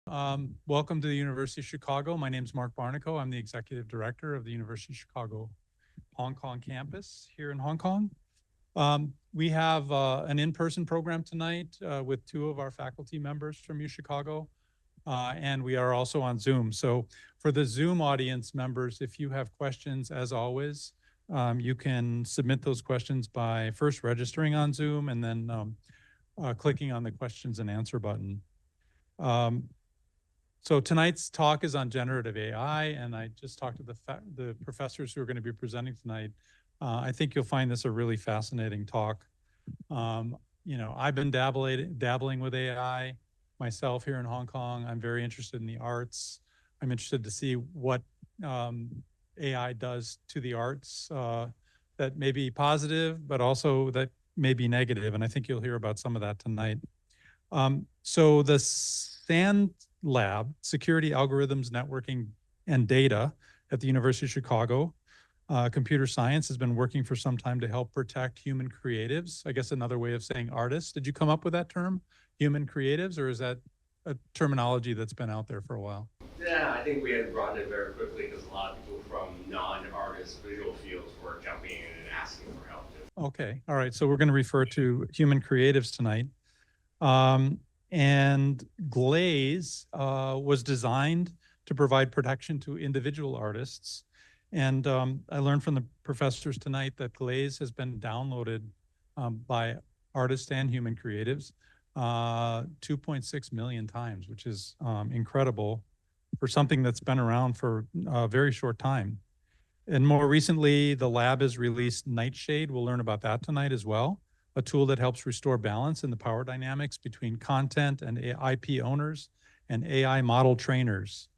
Welcome to the University of Chicago. My name is Mark Barnekow. I'm the Executive Director of the University of Chicago Hong Kong campus here in Hong Kong. We have an in-person program tonight with two of our faculty members from U Chicago, and we are also on Zoom. So for the Zoom audience members, if you have questions, as always, you can submit those questions by first registering on Zoom and then clicking on the questions and answer button. So tonight's talk is on generative AI, and I just talked to the professors who are going to be presenting tonight. I think you'll find this a really fascinating talk. I've been dabbling with AI myself here in Hong Kong. I'm very interested in the arts. I'm interested to see what AI does to the arts that may be positive, but also that may be negative. And I think you'll hear about some of that tonight. So the SAND Lab, Security Algorithms, Networking, and Data at the University of Chicago, computer science, has been working for some time to help protect human creatives. I guess another way of saying artists. Did you come up with that term, human creatives, or is that a terminology that's been out there for a while? Yeah, I think we had broadened it very quickly because a lot of people from non-artist visual fields were jumping in and asking for help too. Okay, all right. So we're going to refer to human creatives tonight. And Glaze was designed to provide protection to individual artists. And I learned from the professors tonight that Glaze has been downloaded by artists and human creatives 2.6 million times, which is incredible for something that's been around for a very short time. And more recently, the lab has released Nightshade. We'll learn about that tonight as well. A tool that helps restore balance in the power dynamics between content and IP owners and AI model trainers,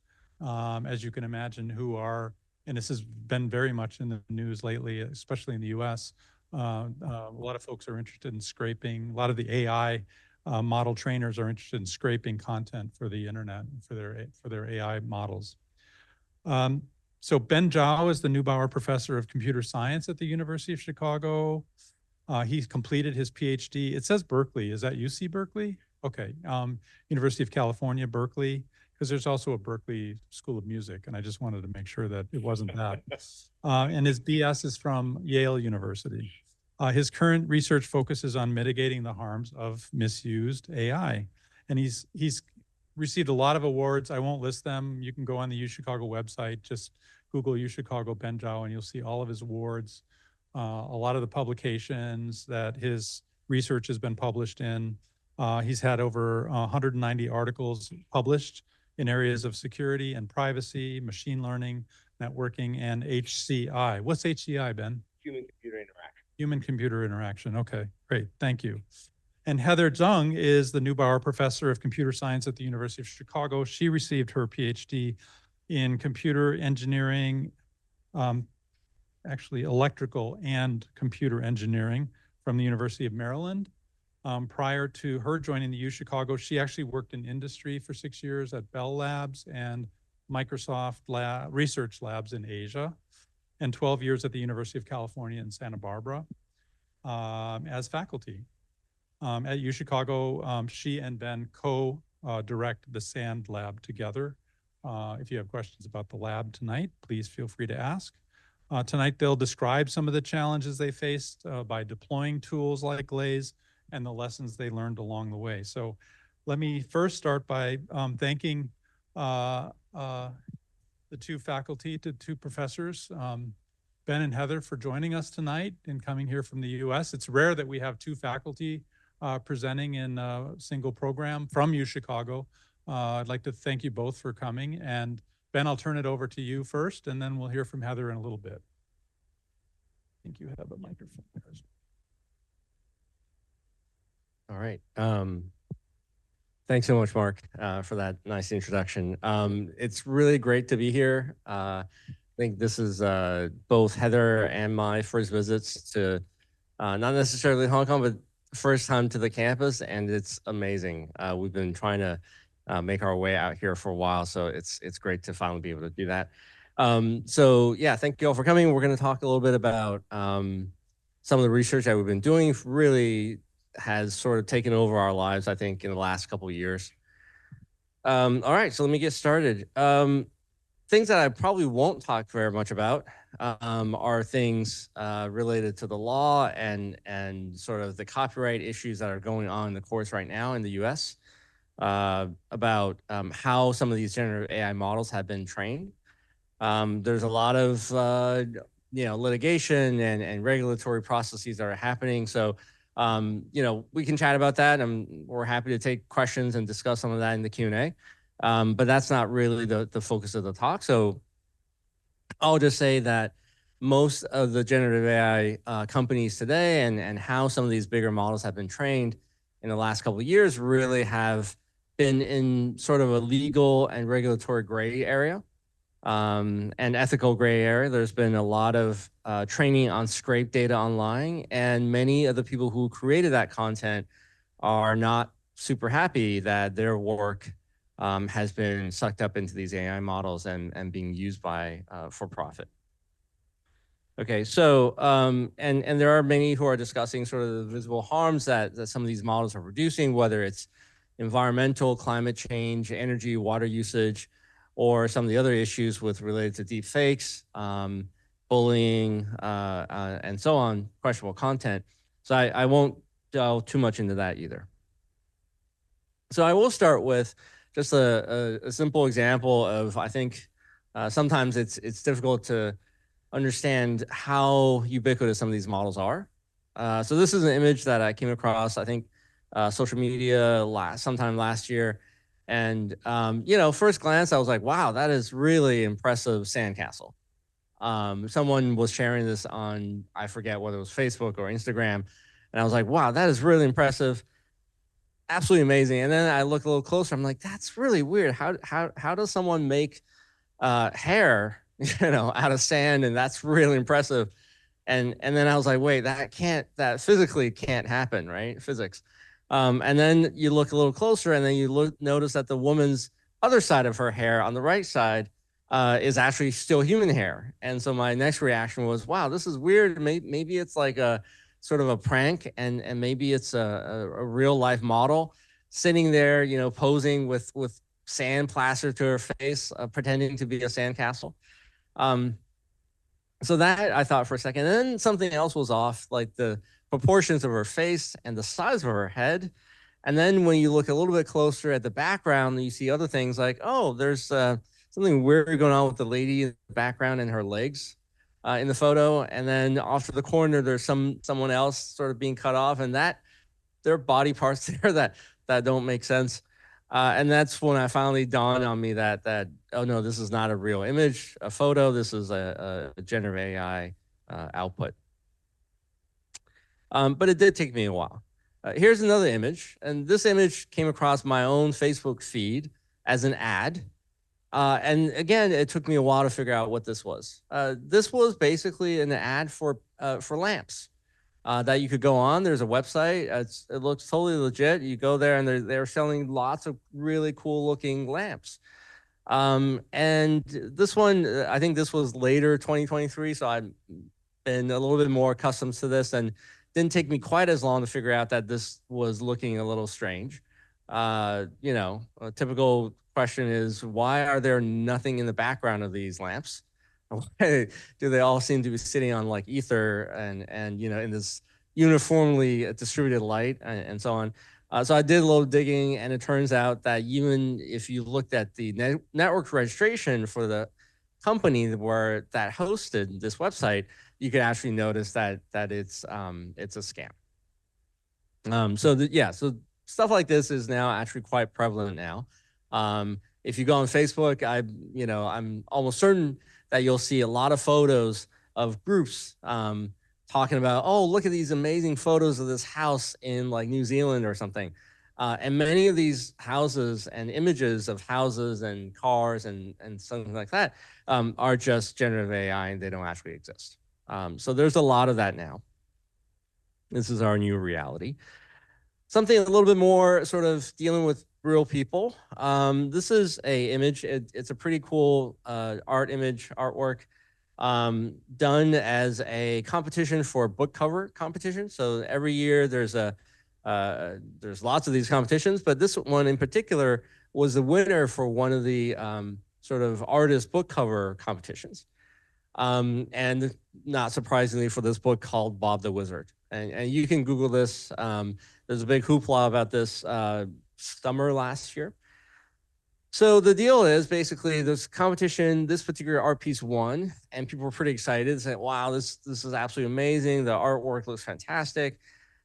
as you can imagine, who are, and this has been very much in the news lately, especially in the US. A lot of folks are interested in scraping. A lot of the AI model trainers are interested in scraping content for the internet for their AI models. So Ben Zhao is the Neubauer Professor of Computer Science at the University of Chicago. He's completed his PhD. It says Berkeley. Is that UC Berkeley? Okay. University of California, Berkeley, because there's also a Berkeley School of Music, and I just wanted to make sure that it wasn't that. And his BS is from Yale University. His current research focuses on mitigating the harms of misused AI. And he's received a lot of awards. I won't list them. You can go on the U Chicago website, just Google U Chicago Ben Zhao, and you'll see all of his awards. A lot of the publications that his research has been published in. He's had over 190 articles published in areas of security and privacy, machine learning, networking, and HCI. What's HCI, Ben? Human-computer interaction. Human-computer interaction. Okay, great. Thank you. And Heather Zheng is the Neubauer Professor of Computer Science at the University of Chicago. She received her PhD in computer engineering, actually electrical and computer engineering from the University of Maryland. Prior to her joining the U Chicago, she actually worked in industry for 6 years at Bell Labs and Microsoft research labs in Asia, and 12 years at the University of California in Santa Barbara as faculty. At U Chicago, she and Ben co-direct the SAND lab together. If you have questions about the lab tonight, please feel free to ask. Tonight, they'll describe some of the challenges they faced by deploying tools like Glaze and the lessons they learned along the way. So let me first start by thanking the two faculty, the two professors, Ben and Heather, for joining us tonight and coming here from the US. It's rare that we have two faculty presenting in a single program from U Chicago. I'd like to thank you both for coming. And Ben, I'll turn it over to you first, and then we'll hear from Heather in a little bit. I think you have a microphone there. All right. Thanks so much, Mark, for that nice introduction. It's really great to be here. I think this is both Heather and my first visits to not necessarily Hong Kong, but first time to the campus, and it's amazing. We've been trying to make our way out here for a while, so it's great to finally be able to do that. So yeah, thank you all for coming. We're going to talk a little bit about some of the research that we've been doing. Really has sort of taken over our lives, I think, in the last couple of years. All right, so let me get started. Things that I probably won't talk very much about are things related to the law and sort of the copyright issues that are going on in the courts right now in the U.S. About how some of these generative AI models have been trained. There's a lot of litigation and regulatory processes that are happening. So we can chat about that, and we're happy to take questions and discuss some of that in the Q&A. But that's not really the focus of the talk. So I'll just say that most of the generative AI companies today and how some of these bigger models have been trained in the last couple of years really have been in sort of a legal and regulatory gray area and ethical gray area. There's been a lot of training on scraped data online, and many of the people who created that content are not super happy that their work has been sucked up into these AI models and being used by for profit. Okay, so and there are many who are discussing sort of the visible harms that some of these models are reducing, whether it's environmental, climate change, energy, water usage, or some of the other issues related to deep fakes, bullying, and so on, questionable content. So I won't delve too much into that either. So I will start with just a simple example of, I think sometimes it's difficult to understand how ubiquitous some of these models are. So this is an image that I came across, I think, social media sometime last year. And, first glance, I was like, wow, that is really impressive sandcastle. Someone was sharing this on, I forget whether it was Facebook or Instagram. And I was like, wow, that is really impressive. Absolutely amazing. And then I look a little closer. I'm like, that's really weird. How does someone make hair, out of sand? And that's really impressive. And then I was like, wait, that physically can't happen, right? Physics. And then you look a little closer, and then you notice that the woman's other side of her hair on the right side is actually still human hair. And so my next reaction was, wow, this is weird. Maybe it's like a sort of a prank, and maybe it's a real life model sitting there, posing with sand plastered to her face, pretending to be a sandcastle. So that I thought for a second. And then something else was off, like the proportions of her face and the size of her head. And then when you look a little bit closer at the background, you see other things like, oh, there's something weird going on with the lady in the background and her legs in the photo. And then off to the corner, there's someone else sort of being cut off, and there are body parts there that don't make sense. And that's when I finally dawned on me that oh no, this is not a real image, a photo. This is a generative AI output. But it did take me a while. Here's another image, and this image came across my own Facebook feed as an ad. And again, it took me a while to figure out what this was. This was basically an ad for lamps. That you could go on. There's a website. It looks totally legit. You go there, and they're selling lots of really cool looking lamps. And this one, I think this was later 2023, so I've been a little bit more accustomed to this, and didn't take me quite as long to figure out that this was looking a little strange. A typical question is, why are there nothing in the background of these lamps? Why do they all seem to be sitting on like ether and in this uniformly distributed light and so on? So I did a little digging, and it turns out that even if you looked at the network registration for the company that hosted this website, you could actually notice that it's a scam. So stuff like this is now actually quite prevalent now. If you go on Facebook, I'm almost certain that you'll see a lot of photos of groups talking about, oh, look at these amazing photos of this house in like New Zealand or something. And many of these houses and images of houses and cars and something like that are just generative AI, and they don't actually exist. So there's a lot of that now. This is our new reality. Something a little bit more sort of dealing with real people. This is a image. It's a pretty cool artwork done as a competition for book cover competition. So every year there's a there's lots of these competitions, but this one in particular was the winner for one of the sort of artist book cover competitions. And not surprisingly for this book called Bob the Wizard. And you can Google this. There's a big hoopla about this summer last year. So the deal is basically this competition, this particular art piece won, and people were pretty excited, saying, wow, this is absolutely amazing. The artwork looks fantastic.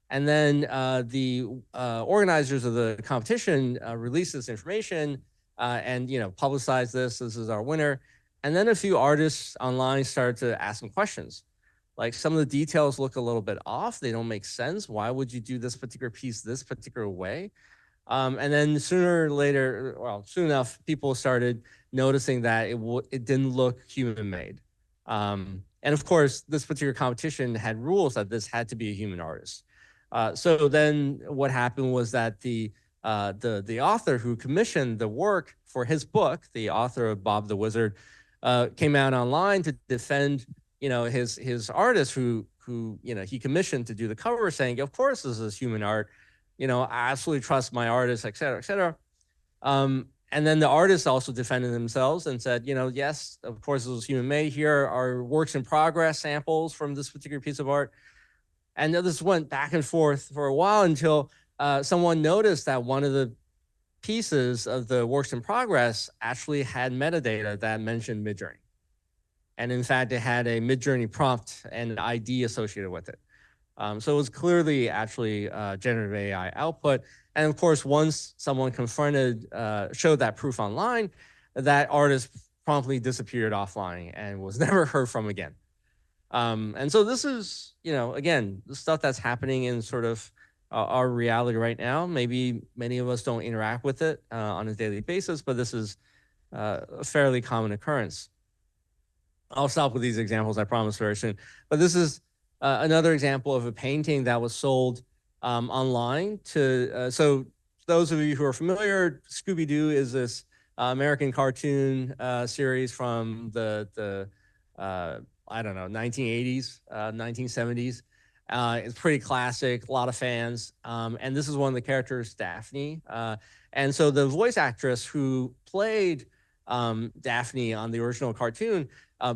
And then the organizers of the competition released this information and publicized this. This is our winner. And then a few artists online started to ask some questions. Like some of the details look a little bit off. They don't make sense. Why would you do this particular piece this particular way? And then sooner or later, well, soon enough, people started noticing that it didn't look human-made. And of course, this particular competition had rules that this had to be a human artist. So then what happened was that the author who commissioned the work for his book, the author of Bob the Wizard, came out online to defend, his artist who he commissioned to do the cover, saying, of course, this is human art. I absolutely trust my artist, et cetera, et cetera. And then the artists also defended themselves and said, yes, of course, this was human made. Here are works in progress samples from this particular piece of art. And this went back and forth for a while until someone noticed that one of the pieces of the works in progress actually had metadata that mentioned Midjourney. And in fact, it had a Midjourney prompt and an ID associated with it. So it was clearly actually generative AI output. And of course, once someone showed that proof online, that artist promptly disappeared offline and was never heard from again. And so this is, again, the stuff that's happening in sort of our reality right now. Maybe many of us don't interact with it on a daily basis, but this is a fairly common occurrence. I'll stop with these examples, I promise, very soon. But this is another example of a painting that was sold online to, so those of you who are familiar, Scooby-Doo is this American cartoon series from the I don't know, 1980s, 1970s. It's pretty classic, a lot of fans. And this is one of the characters, Daphne. And so the voice actress who played Daphne on the original cartoon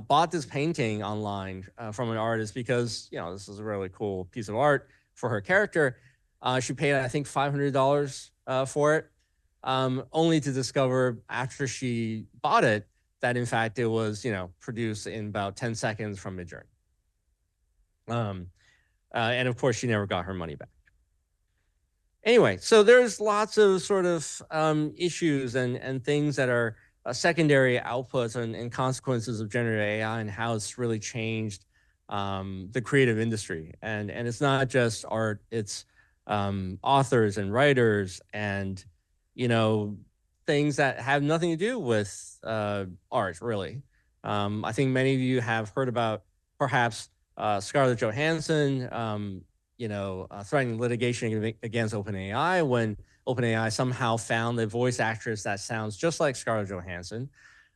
bought this painting online from an artist because, this is a really cool piece of art for her character. She paid, I think, $500 for it, only to discover after she bought it that in fact it was, produced in about 10 seconds from Midjourney. And of course, she never got her money back. Anyway, so there's lots of sort of issues and things that are secondary outputs and consequences of generative AI and how it's really changed the creative industry. And it's not just art, it's authors and writers and, things that have nothing to do with art, really. I think many of you have heard about perhaps Scarlett Johansson, threatening litigation against OpenAI when OpenAI somehow found a voice actress that sounds just like Scarlett Johansson,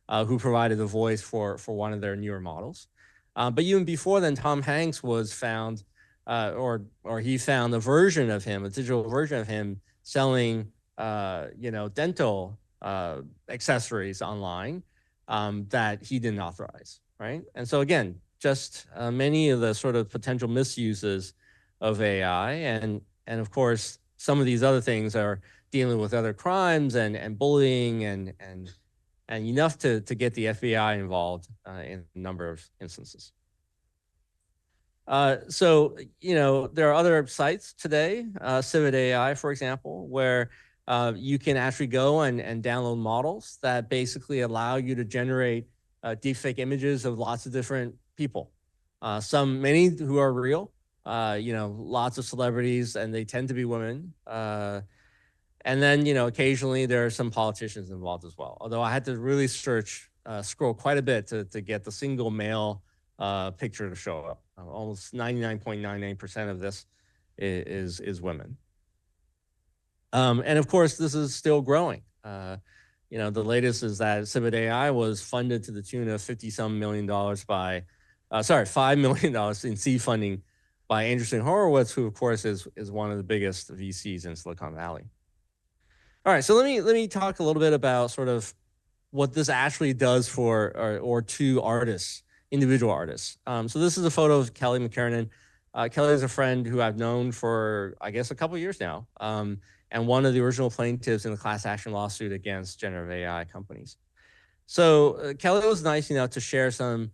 who provided the voice for one of their newer models. But even before then, Tom Hanks was found, or he found a version of him, a digital version of him selling, dental accessories online that he didn't authorize, right? And so again, just many of the sort of potential misuses of AI, and of course, some of these other things are dealing with other crimes and bullying and enough to get the FBI involved in a number of instances. So, there are other sites today, Civet AI, for example, where you can actually go and download models that basically allow you to generate deepfake images of lots of different people. Many who are real, lots of celebrities, and they tend to be women. And then, occasionally there are some politicians involved as well. Although I had to really scroll quite a bit to get the single male picture to show up. Almost 99.99% of this is women. And of course, this is still growing. The latest is that Civet AI was funded to the tune of $50-some million $5 million in seed funding by Andreessen Horowitz, who of course is one of the biggest VCs in Silicon Valley. All right, so let me talk a little bit about sort of what this actually does for or to artists, individual artists. So this is a photo of Kelly McKernan. Kelly is a friend who I've known for, I guess, a couple of years now, and one of the original plaintiffs in the class action lawsuit against generative AI companies. So Kelly was nice enough to share some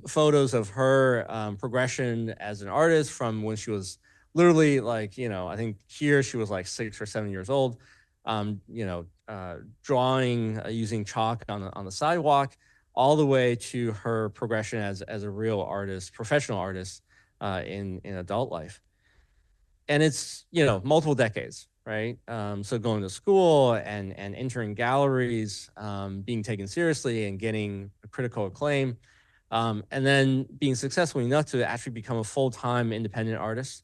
photos of her progression as an artist from when she was literally like, I think here she was like 6 or 7 years old, drawing using chalk on the sidewalk, all the way to her progression as a real artist, professional artist in adult life. And it's, multiple decades, right? So going to school and entering galleries, being taken seriously and getting critical acclaim, and then being successful enough to actually become a full-time independent artist,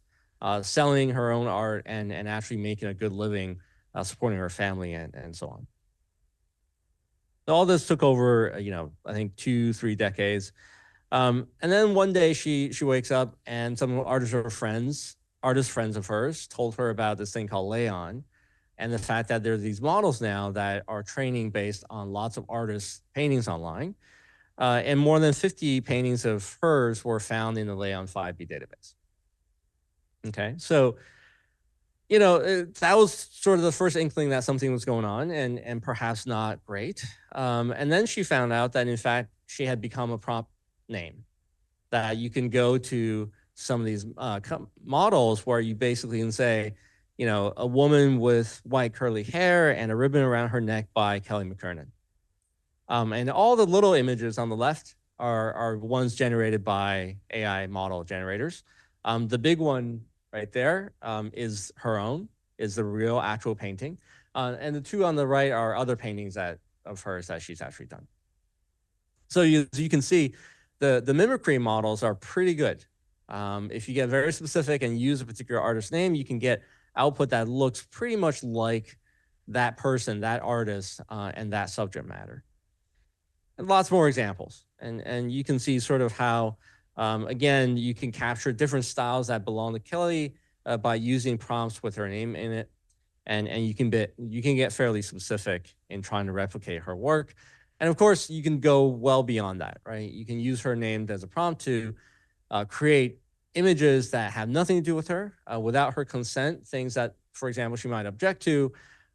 selling her own art and actually making a good living, supporting her family and so on. So all this took over, I think 2-3 decades. And then one day she wakes up and some artist friends of hers told her about this thing called Leon and the fact that there's these models now that are training based on lots of artists' paintings online. And more than 50 paintings of hers were found in the Leon 5B database. Okay, so, that was sort of the first inkling that something was going on and perhaps not great. And then she found out that, in fact, she had become a prompt name, that you can go to some of these models where you basically can say, a woman with white curly hair and a ribbon around her neck by Kelly McKernan. And all the little images on the left are ones generated by AI model generators. The big one right there is her own, is the real actual painting. And the two on the right are other paintings of hers that she's actually done. So you can see the mimicry models are pretty good. If you get very specific and use a particular artist's name, you can get output that looks pretty much like that person, that artist, and that subject matter. And lots more examples. And you can see sort of how, again, you can capture different styles that belong to Kelly by using prompts with her name in it. And you can get fairly specific in trying to replicate her work. And of course, you can go well beyond that, right? You can use her name as a prompt to create images that have nothing to do with her without her consent, things that, for example, she might object to,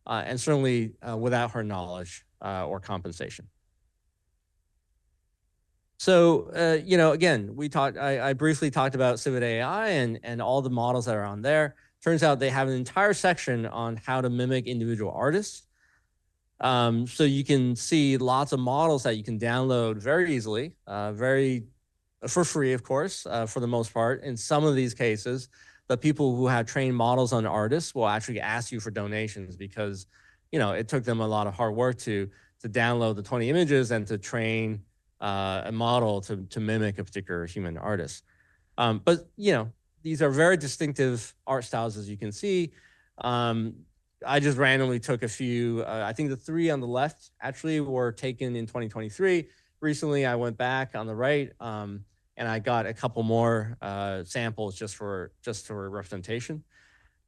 and certainly without her knowledge or compensation. So, again, I briefly talked about Civet AI and all the models that are on there. Turns out they have an entire section on how to mimic individual artists. So you can see lots of models that you can download very easily, for free, of course, for the most part. In some of these cases, the people who have trained models on artists will actually ask you for donations because, it took them a lot of hard work to download the 20 images and to train a model to mimic a particular human artist. But, these are very distinctive art styles, as you can see. I just randomly took a few. I think the 3 on the left actually were taken in 2023. Recently, I went back on the right, and I got a couple more samples just for representation.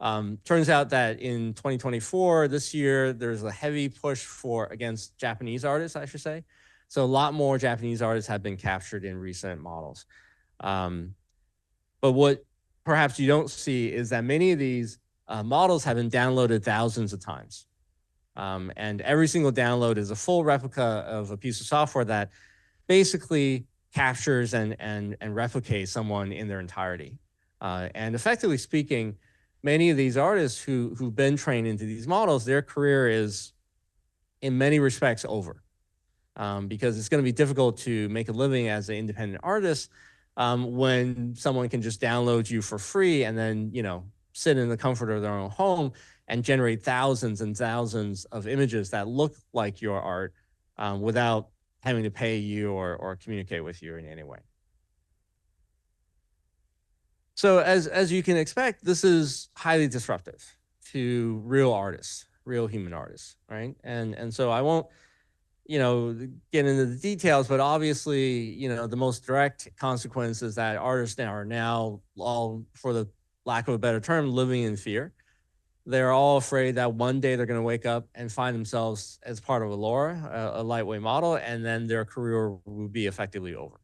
Turns out that in 2024, this year, there's a heavy push against Japanese artists, I should say. So a lot more Japanese artists have been captured in recent models. But what perhaps you don't see is that many of these models have been downloaded thousands of times. And every single download is a full replica of a piece of software that basically captures and replicates someone in their entirety. And effectively speaking, many of these artists who've been trained into these models, their career is in many respects over. Because it's going to be difficult to make a living as an independent artist when someone can just download you for free and then, sit in the comfort of their own home and generate thousands and thousands of images that look like your art without having to pay you or communicate with you in any way. So as you can expect, this is highly disruptive to real artists, real human artists, right? And so I won't get into the details, but obviously, the most direct consequence is that artists are now all, for the lack of a better term, living in fear. They're all afraid that one day they're going to wake up and find themselves as part of a LoRa, a lightweight model, and then their career will be effectively over.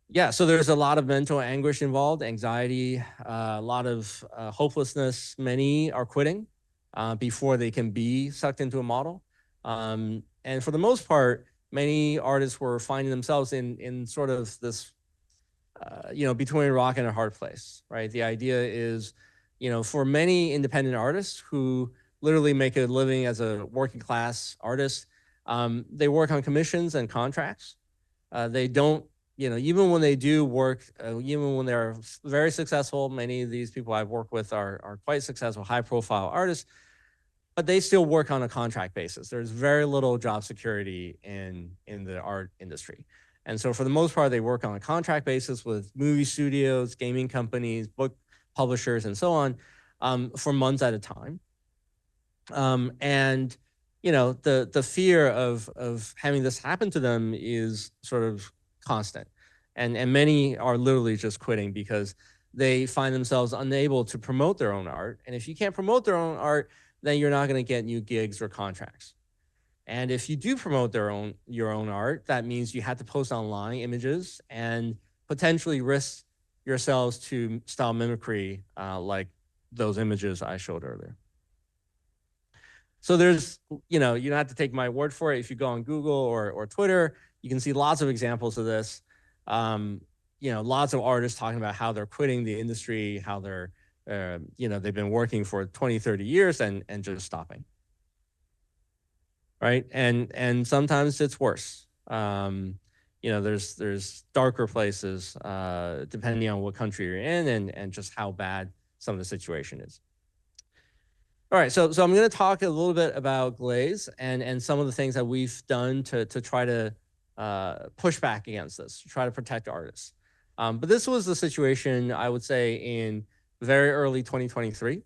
Yeah, so there's a lot of mental anguish involved, anxiety, a lot of hopelessness. Many are quitting before they can be sucked into a model. And for the most part, many artists were finding themselves in sort of this, between a rock and a hard place, right? The idea is, for many independent artists who literally make a living as a working class artist, they work on commissions and contracts. They don't, even when they do work, even when they're very successful, many of these people I've worked with are quite successful, high profile artists, but they still work on a contract basis. There's very little job security in the art industry. And so for the most part, they work on a contract basis with movie studios, gaming companies, book publishers, and so on, for months at a time. And the fear of having this happen to them is sort of constant. And many are literally just quitting because they find themselves unable to promote their own art. And if you can't promote their own art, then you're not going to get new gigs or contracts. And if you do promote your own art, that means you have to post online images and potentially risk yourselves to style mimicry, like those images I showed earlier. So there's, you don't have to take my word for it. If you go on Google or Twitter, you can see lots of examples of this. Lots of artists talking about how they're quitting the industry, how they're, they've been working for 20, 30 years and just stopping. Right. And sometimes it's worse. There's darker places, depending on what country you're in and just how bad some of the situation is. All right, so I'm going to talk a little bit about Glaze and some of the things that we've done to try to push back against this, to try to protect artists. But this was the situation, I would say, in very early 2023.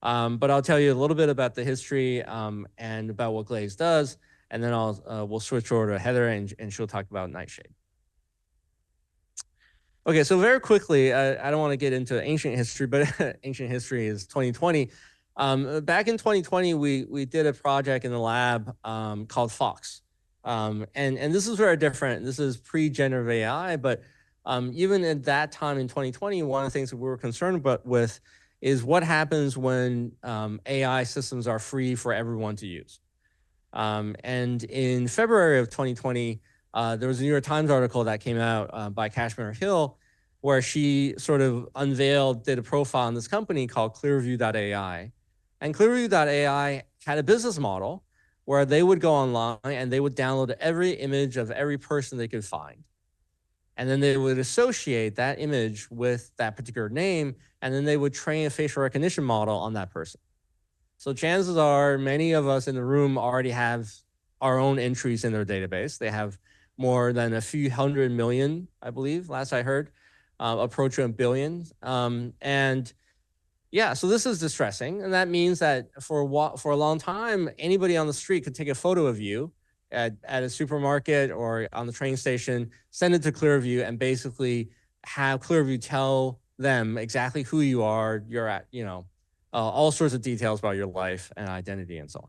But I'll tell you a little bit about the history and about what Glaze does, and then we'll switch over to Heather and she'll talk about Nightshade. Okay, so very quickly, I don't want to get into ancient history, but ancient history is 2020. Back in 2020, we did a project in the lab called Fox. And this is very different. This is pre-generative AI, but even at that time in 2020, one of the things that we were concerned with is what happens when AI systems are free for everyone to use. And in February of 2020, there was a New York Times article that came out by Kashmir Hill, where she sort of did a profile on this company called Clearview.ai. And Clearview.ai had a business model where they would go online and they would download every image of every person they could find. And then they would associate that image with that particular name, and then they would train a facial recognition model on that person. So chances are many of us in the room already have our own entries in their database. They have more than a few 100 million, I believe, last I heard, approaching 1 billion. And yeah, so this is distressing. And that means that for a long time, anybody on the street could take a photo of you at a supermarket or on the train station, send it to Clearview, and basically have Clearview tell them exactly who you are, you're at, all sorts of details about your life and identity and so on.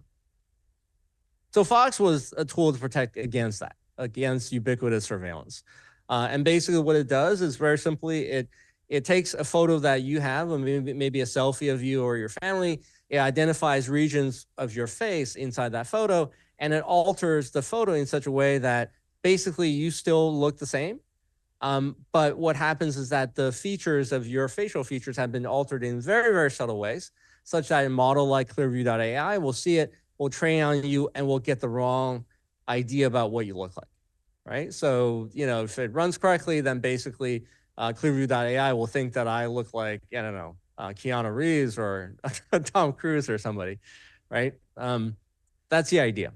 So Fox was a tool to protect against that, against ubiquitous surveillance. And basically what it does is very simply, it takes a photo that you have, maybe a selfie of you or your family. It identifies regions of your face inside that photo, and it alters the photo in such a way that basically you still look the same. But what happens is that the features of your facial features have been altered in very, very subtle ways, such that a model like Clearview.ai will see it, will train on you, and will get the wrong idea about what you look like, right? So, if it runs correctly, then basically Clearview.ai will think that I look like, I don't know, Keanu Reeves or Tom Cruise or somebody, right? That's the idea.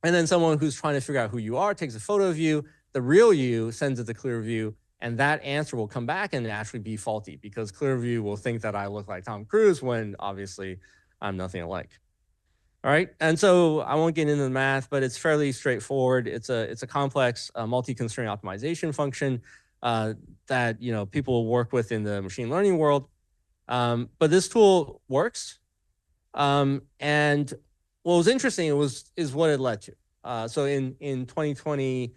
And then someone who's trying to figure out who you are takes a photo of you, the real you sends it to Clearview, and that answer will come back and actually be faulty because Clearview will think that I look like Tom Cruise when obviously I'm nothing alike. All right, and so I won't get into the math, but it's fairly straightforward. It's a complex multi-constraint optimization function that people work with in the machine learning world. But this tool works, and what was interesting is what it led to. So in 2020,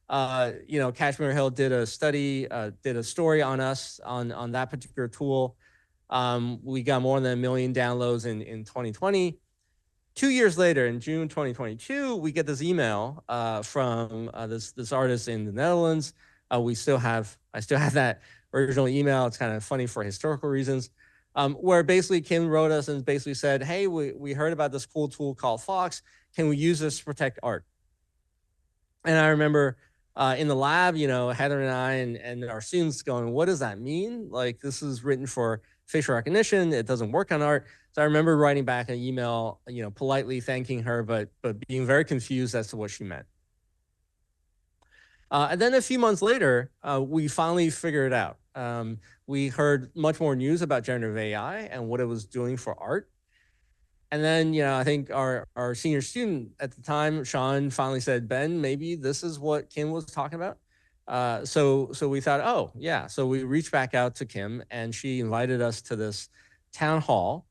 Kashmir Hill did a study, did a story on us on that particular tool. We got more than 1 million downloads in 2020. 2 years later, in June 2022, we get this email from this artist in the Netherlands. I still have that original email. It's kind of funny for historical reasons, where basically Kim wrote us and basically said, "Hey, we heard about this cool tool called Fox. Can we use this to protect art?" And I remember in the lab, Heather and I and our students going, "What does that mean? Like, this is written for facial recognition. It doesn't work on art." So I remember writing back an email, politely thanking her, but being very confused as to what she meant. And then a few months later, we finally figured it out. We heard much more news about generative AI and what it was doing for art. And then, I think our senior student at the time, Sean, finally said, "Ben, maybe this is what Kim was talking about." So we thought, oh, yeah. So we reached back out to Kim, and she invited us to this town hall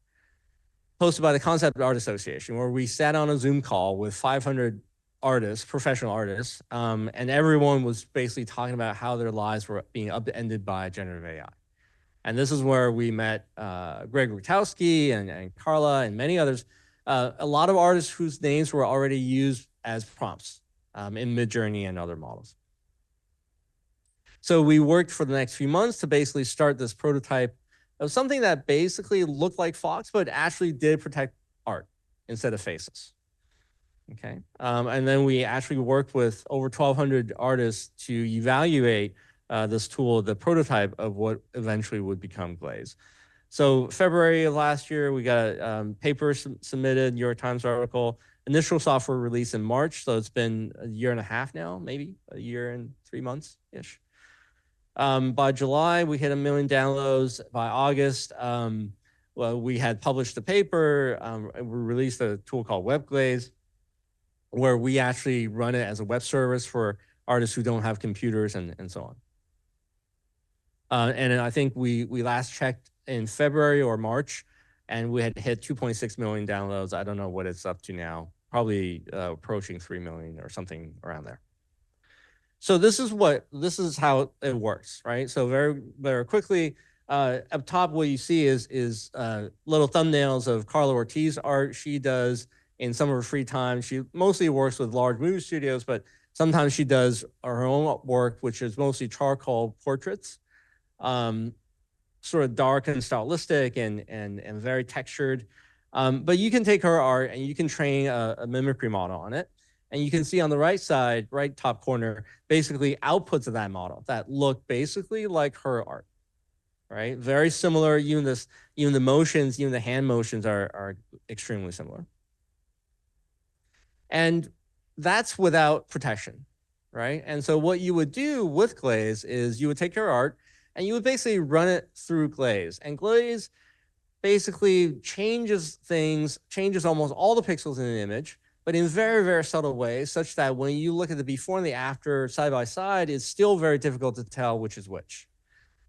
hosted by the Concept Art Association, where we sat on a Zoom call with 500 artists, professional artists, and everyone was basically talking about how their lives were being upended by generative AI. And this is where we met Greg Rutowski and Carla and many others, a lot of artists whose names were already used as prompts in Midjourney and other models. So we worked for the next few months to basically start this prototype of something that basically looked like Fox, but actually did protect art instead of faces. Okay. And then we actually worked with over 1,200 artists to evaluate this tool, the prototype of what eventually would become Glaze. So February of last year, we got a paper submitted, New York Times article, initial software release in March. So it's been a year and a half now, maybe a year and 3 months-ish. By July, we hit 1 million downloads. By August, well, we had published the paper. We released a tool called WebGlaze, where we actually run it as a web service for artists who don't have computers and so on. And I think we last checked in February or March, and we had hit 2.6 million downloads. I don't know what it's up to now, probably approaching 3 million or something around there. So this is how it works, right? So very, very quickly, up top, what you see is little thumbnails of Carla Ortiz art she does in some of her free time. She mostly works with large movie studios, but sometimes she does her own work, which is mostly charcoal portraits, sort of dark and stylistic and very textured. But you can take her art and you can train a mimicry model on it. And you can see on the right side, right top corner, basically outputs of that model that look basically like her art, right? Very similar. Even the motions, even the hand motions are extremely similar. And that's without protection, right? And so what you would do with Glaze is you would take your art and you would basically run it through Glaze. And Glaze basically changes almost all the pixels in an image, but in very, very subtle ways, such that when you look at the before and the after side by side, it's still very difficult to tell which is which.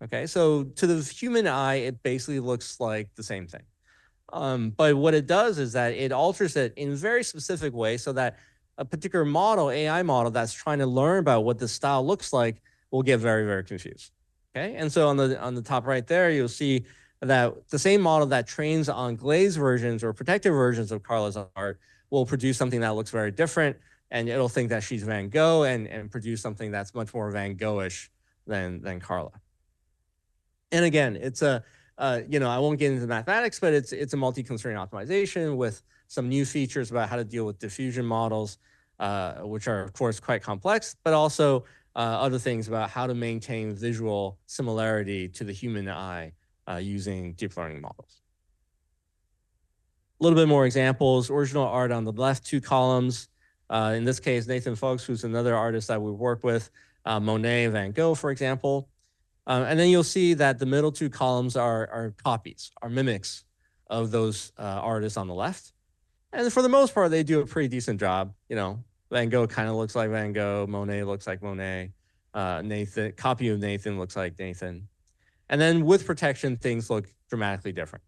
Okay, so to the human eye, it basically looks like the same thing. But what it does is that it alters it in a very specific way so that a particular model, AI model, that's trying to learn about what the style looks like will get very, very confused. Okay, and so on the top right there, you'll see that the same model that trains on glazed versions or protected versions of Carla's art will produce something that looks very different, and it'll think that she's Van Gogh and produce something that's much more Van Gogh-ish than Carla. And again, it's I won't get into the mathematics, but it's a multi-constraint optimization with some new features about how to deal with diffusion models, which are of course quite complex, but also other things about how to maintain visual similarity to the human eye using deep learning models. A little bit more examples. Original art on the left 2 columns. In this case, Nathan Folks, who's another artist that we work with, Monet, Van Gogh, for example. And then you'll see that the middle 2 columns are copies, are mimics of those artists on the left. And for the most part, they do a pretty decent job. Van Gogh kind of looks like Van Gogh. Monet looks like Monet. Nathan, copy of Nathan looks like Nathan. And then with protection, things look dramatically different,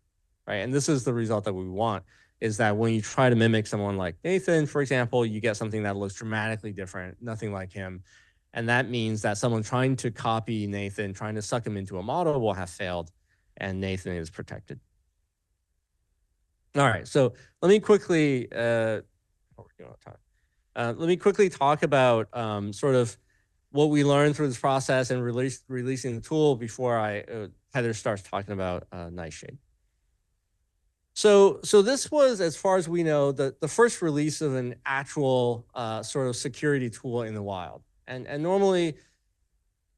right? And this is the result that we want, is that when you try to mimic someone like Nathan, for example, you get something that looks dramatically different, nothing like him. And that means that someone trying to copy Nathan, trying to suck him into a model will have failed, and Nathan is protected. All right, so let me quickly, let me quickly talk about sort of what we learned through this process and releasing the tool before Heather starts talking about Nightshade. So this was, as far as we know, the first release of an actual sort of security tool in the wild. And normally,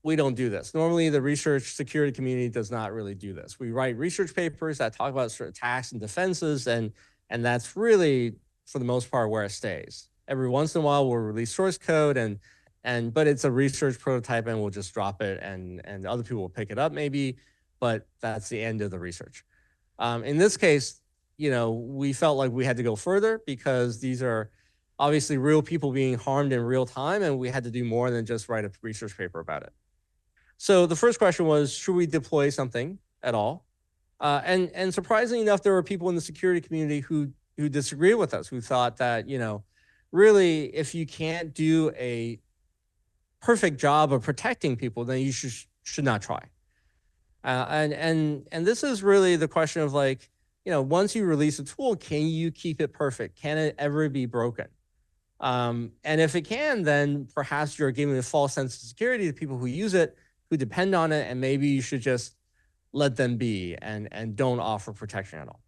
we don't do this. Normally, the research security community does not really do this. We write research papers that talk about sort of attacks and defenses, and that's really, for the most part, where it stays. Every once in a while, we'll release source code, but it's a research prototype, and we'll just drop it, and other people will pick it up maybe, but that's the end of the research. In this case, we felt like we had to go further because these are obviously real people being harmed in real time, and we had to do more than just write a research paper about it. So the first question was, should we deploy something at all? And surprisingly enough, there were people in the security community who disagreed with us, who thought that, really, if you can't do a perfect job of protecting people, then you should not try. And this is really the question of, like, once you release a tool, can you keep it perfect? Can it ever be broken? And if it can, then perhaps you're giving a false sense of security to people who use it, who depend on it, and maybe you should just let them be and don't offer protection at all.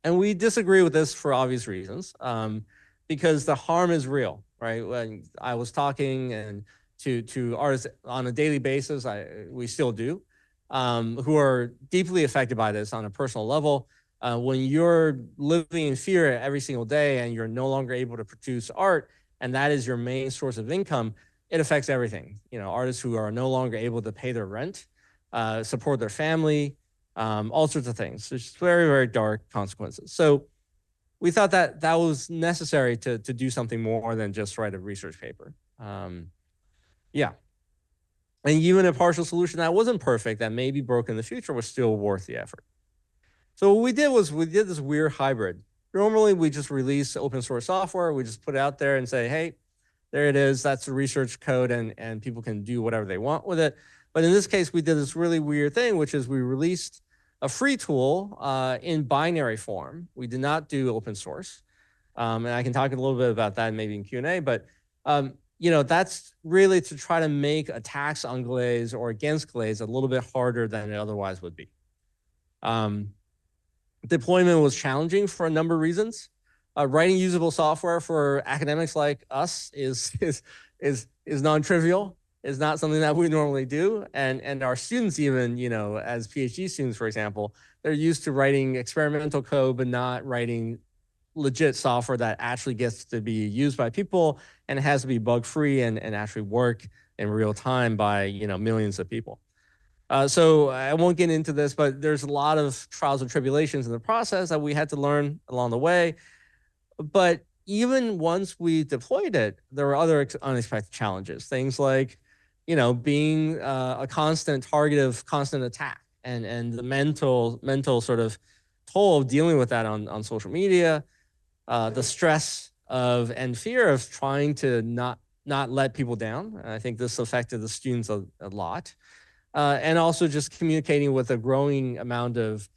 And we disagree with this for obvious reasons, because the harm is real, right? When I was talking to artists on a daily basis, we still do, who are deeply affected by this on a personal level. When you're living in fear every single day and you're no longer able to produce art, and that is your main source of income, it affects everything. Artists who are no longer able to pay their rent, support their family, all sorts of things. There's very, very dark consequences. So we thought that was necessary to do something more than just write a research paper. Yeah. And even a partial solution that wasn't perfect, that may be broken in the future, was still worth the effort. So what we did was we did this weird hybrid. Normally, we just release open source software. We just put it out there and say, hey, there it is. That's the research code, and people can do whatever they want with it. But in this case, we did this really weird thing, which is we released a free tool in binary form. We did not do open source. And I can talk a little bit about that maybe in Q&A, but that's really to try to make attacks on Glaze or against Glaze a little bit harder than it otherwise would be. Deployment was challenging for a number of reasons. Writing usable software for academics like us is non-trivial. It's not something that we normally do. And our students, even, as PhD students, for example, they're used to writing experimental code, but not writing legit software that actually gets to be used by people and has to be bug-free and actually work in real time by, millions of people. So I won't get into this, but there's a lot of trials and tribulations in the process that we had to learn along the way. But even once we deployed it, there were other unexpected challenges. Things like, being a constant target of constant attack and the mental sort of toll of dealing with that on social media, the stress of and fear of trying to not let people down. I think this affected the students a lot. And also just communicating with a growing amount of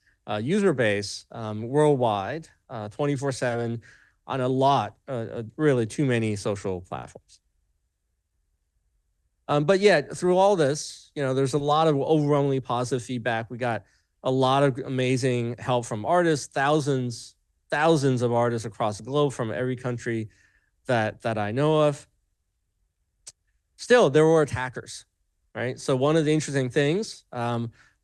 user base worldwide, 24/7, on a lot, really too many social platforms. But yet, through all this, there's a lot of overwhelmingly positive feedback. We got a lot of amazing help from artists, thousands of artists across the globe from every country that I know of. Still, there were attackers, right? So one of the interesting things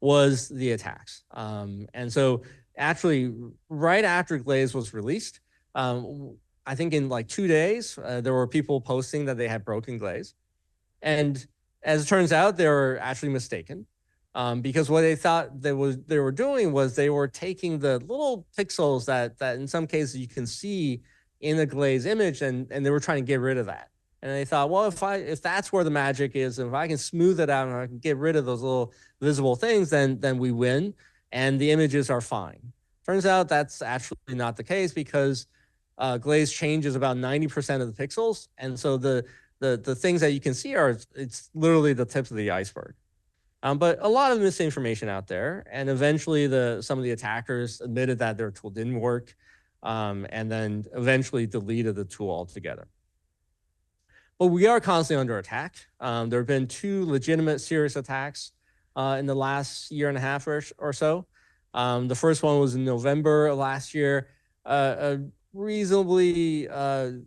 was the attacks. And so actually, right after Glaze was released, I think in like 2 days, there were people posting that they had broken Glaze. And as it turns out, they were actually mistaken. because what they thought they were doing was they were taking the little pixels that in some cases you can see in the glaze image, and they were trying to get rid of that. And they thought, well, if that's where the magic is, and if I can smooth it out and I can get rid of those little visible things, then we win, and the images are fine. Turns out that's actually not the case, because glaze changes about 90% of the pixels, and so the things that you can see it's literally the tips of the iceberg. But a lot of misinformation out there, and eventually some of the attackers admitted that their tool didn't work, and then eventually deleted the tool altogether. But we are constantly under attack. There have been 2 legitimate serious attacks in the last year and a half or so. The first one was in November of last year, a reasonably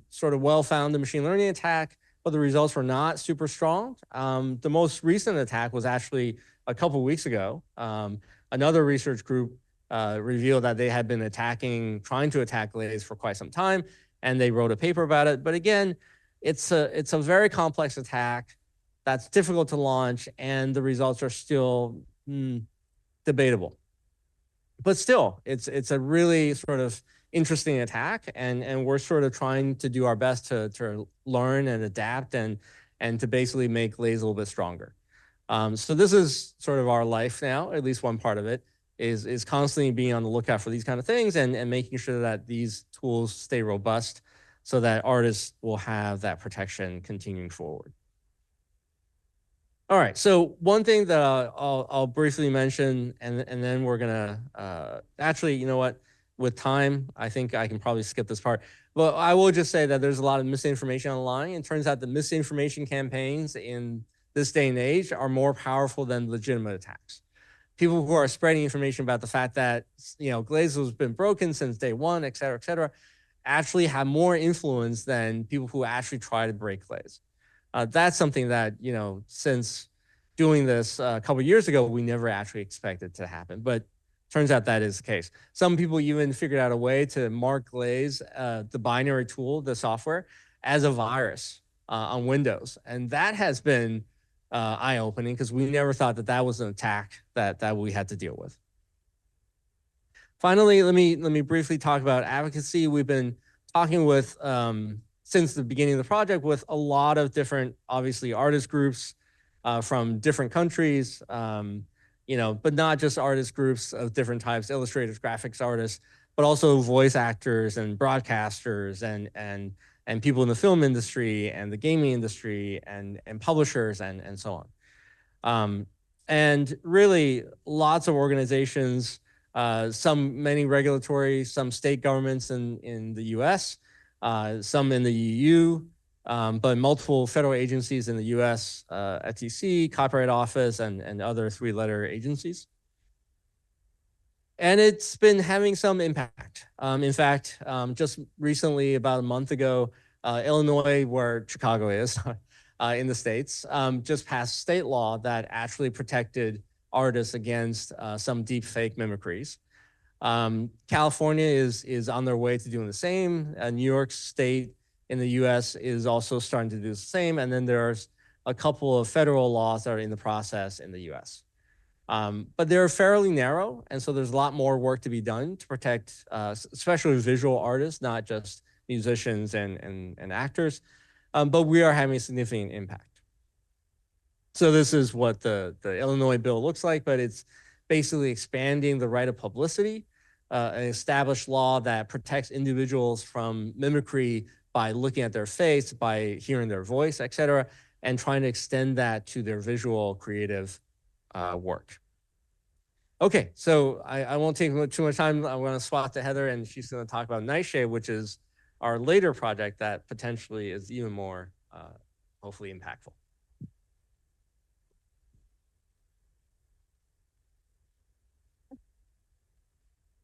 sort of well-founded machine learning attack, but the results were not super strong. The most recent attack was actually a couple of weeks ago. Another research group revealed that they had been trying to attack glaze for quite some time, and they wrote a paper about it. But again, it's a very complex attack that's difficult to launch, and the results are still debatable. But still, it's a really sort of interesting attack, and we're sort of trying to do our best to learn and adapt and to basically make glaze a little bit stronger. So this is sort of our life now. At least one part of it is constantly being on the lookout for these kind of things, and making sure that these tools stay robust, so that artists will have that protection continuing forward. All right, so one thing that I'll briefly mention, and then we're gonna actually, you know what, with time, I think I can probably skip this part. But I will just say that there's a lot of misinformation online. It turns out the misinformation campaigns in this day and age are more powerful than legitimate attacks. People who are spreading information about the fact that, you know, glaze has been broken since day one, et cetera, actually have more influence than people who actually try to break glaze. That's something that, you know, since doing this a couple of years ago, we never actually expected to happen. But turns out that is the case. Some people even figured out a way to mark glaze, the binary tool, the software, as a virus on Windows. And that has been eye-opening, because we never thought that that was an attack that we had to deal with. Finally, let me briefly talk about advocacy. We've been talking with, since the beginning of the project, with a lot of different, obviously, artist groups from different countries, you know, but not just artist groups of different types, illustrators, graphics artists, but also voice actors and broadcasters and people in the film industry and the gaming industry and publishers and so on. And really lots of organizations, many regulatory, some state governments in the US, some in the EU, but multiple federal agencies in the US, FTC, Copyright Office, and other 3-letter agencies. And it's been having some impact. In fact, just recently, about a month ago, Illinois, where Chicago is, in the States, just passed state law that actually protected artists against some deep fake mimicries. California is on their way to doing the same. New York State in the US is also starting to do the same. And then there's a couple of federal laws that are in the process in the US. But they're fairly narrow. And so there's a lot more work to be done to protect, especially visual artists, not just musicians and actors. But we are having a significant impact. So this is what the Illinois bill looks like, but it's basically expanding the right of publicity, an established law that protects individuals from mimicry by looking at their face, by hearing their voice, et cetera, and trying to extend that to their visual creative work. Okay, so I won't take too much time. I'm going to swap to Heather, and she's going to talk about Nightshade, which is our later project that potentially is even more, hopefully, impactful.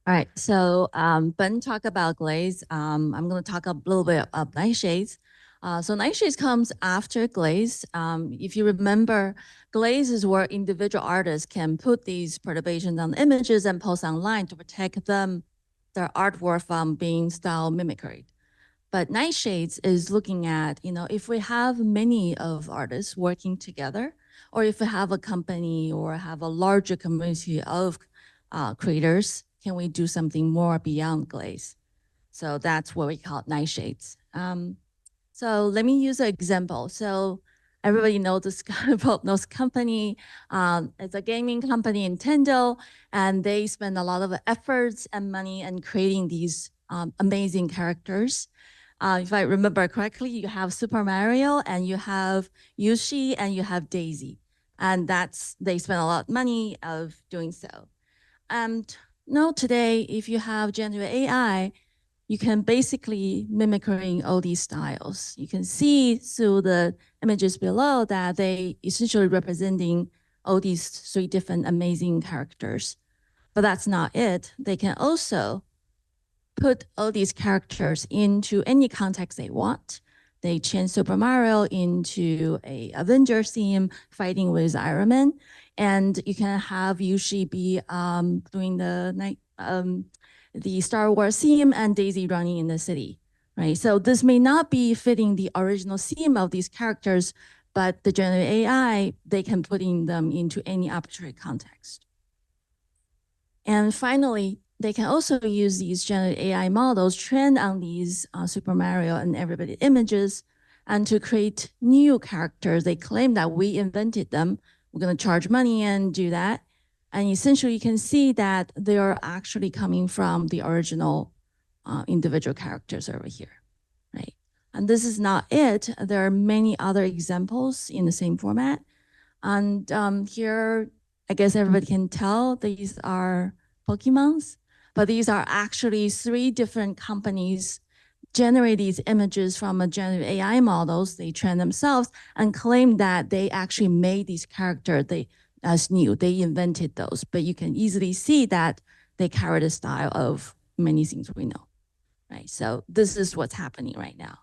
All right, so Ben talked about glaze. I'm going to talk a little bit of nightshades. So nightshades comes after glaze. If you remember, glaze is where individual artists can put these perturbations on images and post online to protect their artwork from being style mimicry. But nightshades is looking at, you know, if we have many of artists working together, Or if you have a company or have a larger community of creators, can we do something more beyond glaze? So that's what we call nightshades. So let me use an example. So everybody knows this company. It's a gaming company, Nintendo, and they spend a lot of efforts and money in creating these amazing characters. If I remember correctly, you have Super Mario and you have Yoshi and you have Daisy. And they spend a lot of money of doing so. And now today, if you have generative AI, you can basically mimicking all these styles. You can see through the images below that they essentially representing all these 3 different amazing characters. But that's not it. They can also put all these characters into any context they want. They change Super Mario into a Avenger theme, fighting with Iron Man, and you can have Yoshi be doing the Star Wars theme and Daisy running in the city, right? So this may not be fitting the original theme of these characters, but the generative AI, they can put them into any arbitrary context. And finally, they can also use these generative AI models trained on these Super Mario and everybody images and to create new characters. They claim that we invented them. We're going to charge money and do that. And essentially, you can see that they are actually coming from the original individual characters over here, right? And this is not it. There are many other examples in the same format. And here, I guess everybody can tell these are Pokemons, but these are actually 3 different companies generate these images from a generative AI models. They train themselves and claim that they actually made these characters as new. They invented those, but you can easily see that they carry the style of many things we know, right? So this is what's happening right now.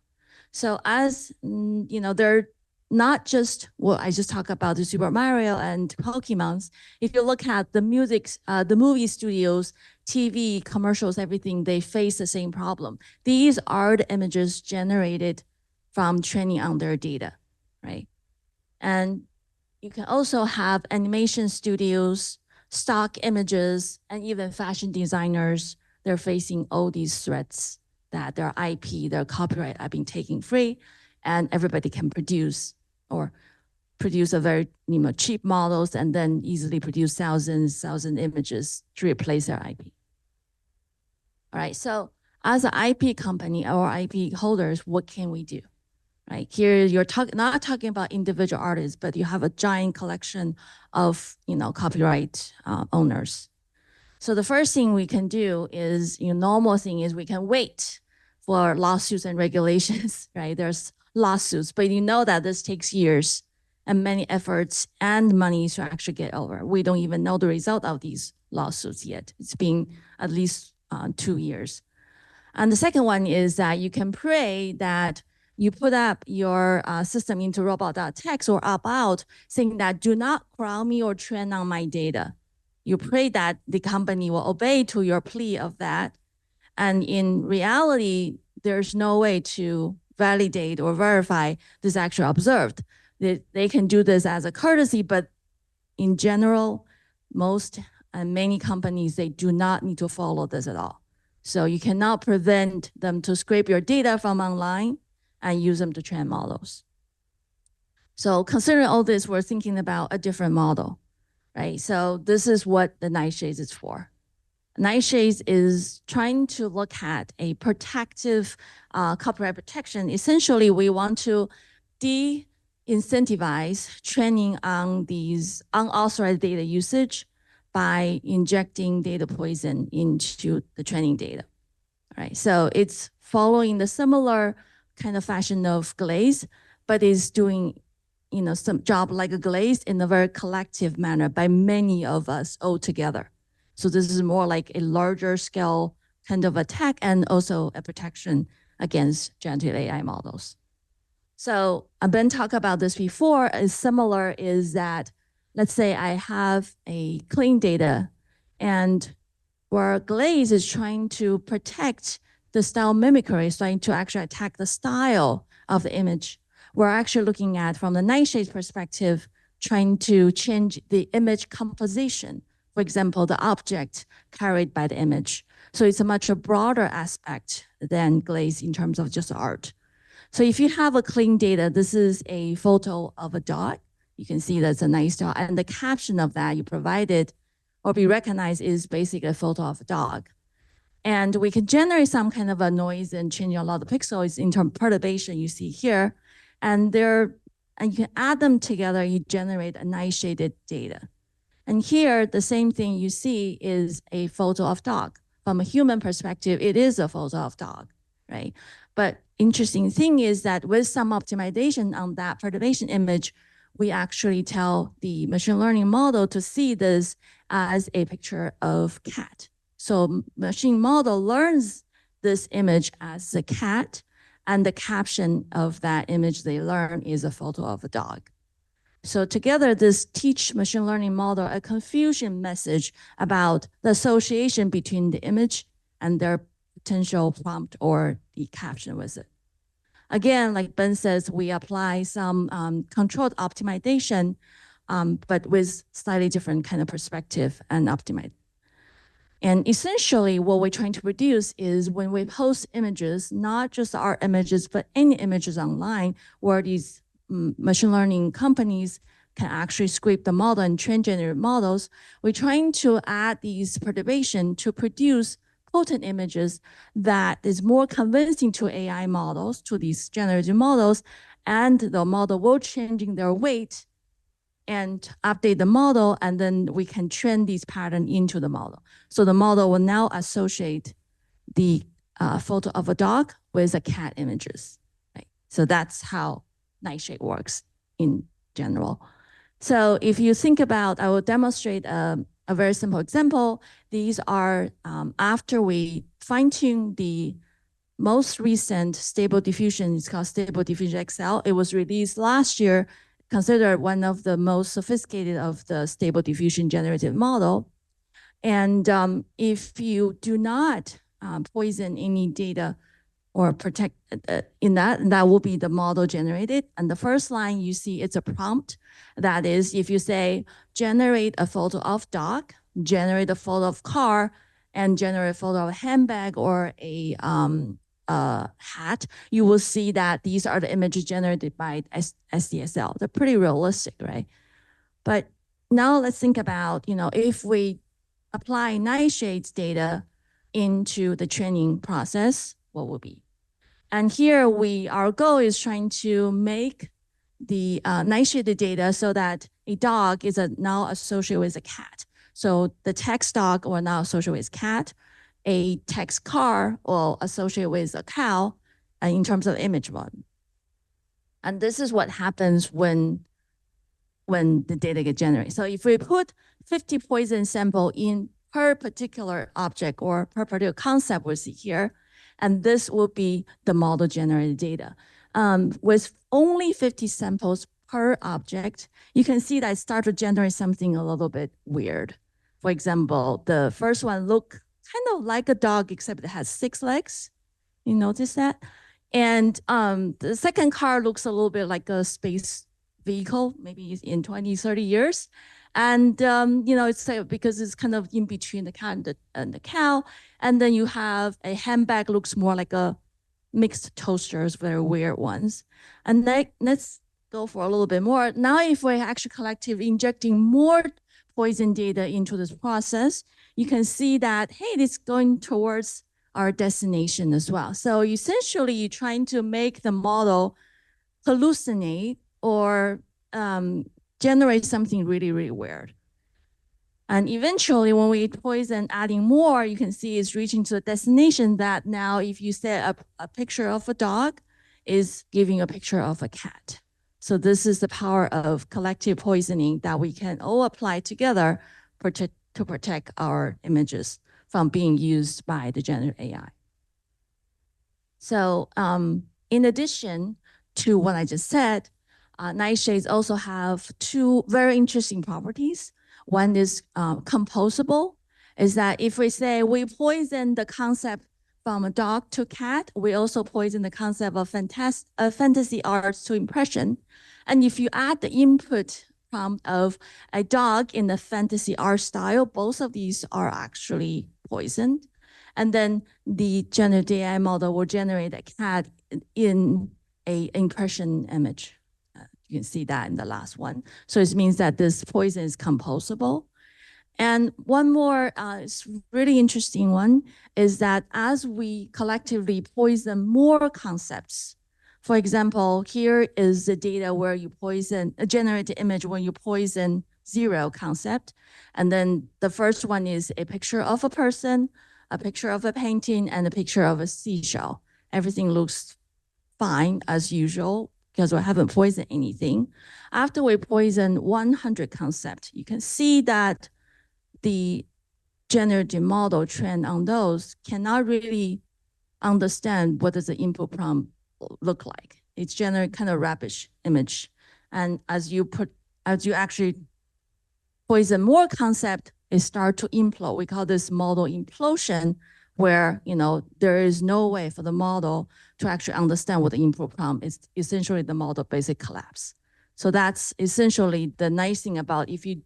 So as you know, they're not just what I just talked about, the Super Mario and Pokemons. If you look at the the movie studios, TV, commercials, everything, they face the same problem. These are the images generated from training on their data, right? And you can also have animation studios, stock images, and even fashion designers. They're facing all these threats that their IP, their copyright are being taken free, and everybody can produce a very cheap models and then easily produce thousands images to replace their IP. All right, so as an IP company or IP holders, what can we do? Right here, you're not talking about individual artists, but you have a giant collection of copyright owners. So the first thing we can do is, normal thing is we can wait for lawsuits and regulations, right? There's lawsuits, but you know that this takes years and many efforts and money to actually get over. We don't even know the result of these lawsuits yet. It's been at least 2 years. And the second one is that you can pray that you put up your system into robot.txt or opt out, saying that do not crawl me or train on my data. You pray that the company will obey to your plea of that. And in reality, there's no way to validate or verify this actually observed. They can do this as a courtesy, but in general, most and many companies, they do not need to follow this at all. So you cannot prevent them to scrape your data from online and use them to train models. So considering all this, we're thinking about a different model, right? So this is what the Nightshades is for. Nightshades is trying to look at a protective copyright protection. Essentially, we want to de-incentivize training on these unauthorized data usage by injecting data poison into the training data. All right, so it's following the similar kind of fashion of Glaze, but is doing some job like a Glaze in a very collective manner by many of us all together. So this is more like a larger scale kind of attack and also a protection against generative AI models. So I've been talking about this before. Is similar is that, let's say I have a clean data and where Glaze is trying to protect the style mimicry, trying to actually attack the style of the image. We're actually looking at, from the Nightshades perspective, trying to change the image composition. For example, the object carried by the image. So it's a much broader aspect than glaze in terms of just art. So if you have a clean data, this is a photo of a dog. You can see that's a nice dog. And the caption of that you provided or be recognized is basically a photo of a dog. And we can generate some kind of a noise and change a lot of pixels in terms of perturbation you see here. And you can add them together, you generate a nice shaded data. And here, the same thing you see is a photo of dog. From a human perspective, it is a photo of dog, right? But interesting thing is that with some optimization on that perturbation image, we actually tell the machine learning model to see this as a picture of cat. So machine model learns this image as a cat, and the caption of that image they learn is a photo of a dog. So together, this teach machine learning model a confusion message about the association between the image and their potential prompt or the caption with it. Again, like Ben says, we apply some controlled optimization, but with slightly different kind of perspective and optimize. And essentially what we're trying to produce is when we post images, not just our images, but any images online where these machine learning companies can actually scrape the model and train generative models, we're trying to add these perturbation to produce potent images that is more convincing to AI models, to these generative models, and the model will changing their weight and update the model, and then we can train these patterns into the model. So the model will now associate the photo of a dog with a cat images. Right? So that's how Nightshade works in general. So if you think about, I will demonstrate a very simple example. These are after we fine-tune the most recent stable diffusion. It's called Stable Diffusion XL. It was released last year, considered one of the most sophisticated of the stable diffusion generative model. And if you do not poison any data or protect in that will be the model generated. And the first line you see, it's a prompt. That is, if you say, generate a photo of dog, generate a photo of car, and generate a photo of a handbag or a hat, you will see that these are the images generated by SDSL. They're pretty realistic, right? But now let's think about, if we apply Nightshade's data into the training process, what will be? And here our goal is trying to make the Nightshade data so that a dog is now associated with a cat. So the text dog will now associate with cat. A text car will associate with a cow in terms of image one. And this is what happens when the data get generated. So if we put 50 poison sample in per particular object or per particular concept we see here, and this will be the model generated data. With only 50 samples per object, you can see that I start to generate something a little bit weird. For example, the first one look kind of like a dog, except it has 6 legs. You notice that? And the second car looks a little bit like a space vehicle, maybe in 20, 30 years. And, it's because it's kind of in between the cat and the cow. And then you have a handbag looks more like a mixed toasters, very weird ones. And let's go for a little bit more. Now, if we're actually collectively injecting more poison data into this process, you can see that, hey, it's going towards our destination as well. So essentially, you're trying to make the model hallucinate or generate something really, really weird. And eventually, when we poison adding more, you can see it's reaching to a destination that now if you set a picture of a dog, is giving a picture of a cat. So this is the power of collective poisoning that we can all apply together to protect our images from being used by the generative AI. So in addition to what I just said, Nightshades also have 2 very interesting properties. One is composable, is that if we say we poison the concept from a dog to cat, we also poison the concept of fantasy arts to impression. And if you add the input prompt of a dog in the fantasy art style. Both of these are actually poisoned. And then the generative AI model will generate a cat in a impression image. You can see that in the last one. So it means that this poison is composable. And one more really interesting one is that as we collectively poison more concepts, for example, here is the data where you poison, generate the image when you poison 0 concept. And then the first one is a picture of a person, a picture of a painting, and a picture of a seashell. Everything looks fine as usual because we haven't poisoned anything. After we poison 100 concepts, you can see that the generative model trained on those cannot really understand what does the input prompt look like. It's generate kind of rubbish image. And as you actually poison more concept, it start to implode. We call this model implosion, where there is no way for the model to actually understand what the input prompt is. Essentially, the model basically collapse. So that's essentially the nice thing about if you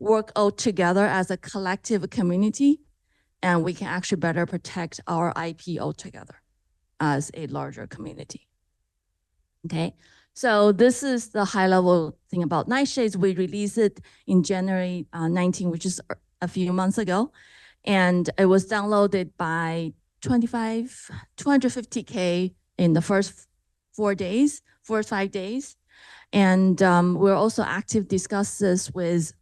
work all together as a collective community, and we can actually better protect our IP altogether as a larger community. Okay, so this is the high level thing about Nightshades. We released it in January 19, which is a few months ago. And it was downloaded by 250K in the first 4 days, 4 or 5 days. And we're also active discuss this with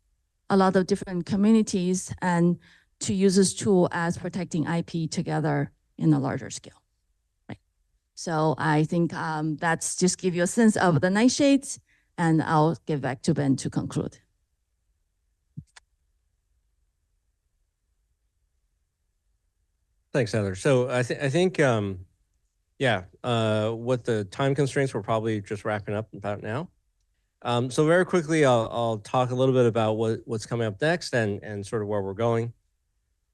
a lot of different communities and to use this tool as protecting IP together in a larger scale. Right. So I think that's just give you a sense of the Nightshades, and I'll give back to Ben to conclude. Thanks, Heather. So I think, yeah, with the time constraints, we're probably just wrapping up about now. So very quickly, I'll talk a little bit about what's coming up next and sort of where we're going.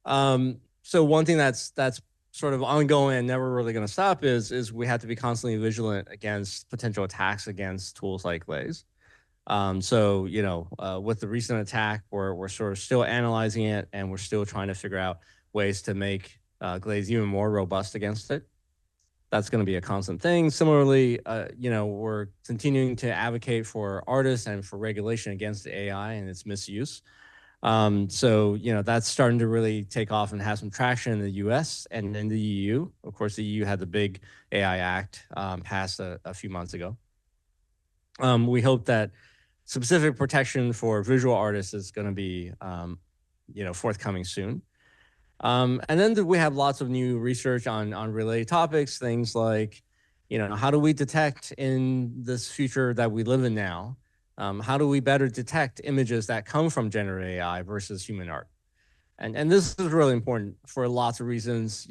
So one thing that's sort of ongoing and never really going to stop is we have to be constantly vigilant against potential attacks against tools like Glaze. So with the recent attack, we're sort of still analyzing it, and we're still trying to figure out ways to make Glaze even more robust against it. That's going to be a constant thing. Similarly, we're continuing to advocate for artists and for regulation against the AI and its misuse. So that's starting to really take off and have some traction in the US and in the EU. Of course, the EU had the big AI Act passed a few months ago. We hope that specific protection for visual artists is going to be forthcoming soon. And then we have lots of new research on related topics, things like, how do we detect in this future that we live in now? How do we better detect images that come from generative AI versus human art? And this is really important for lots of reasons.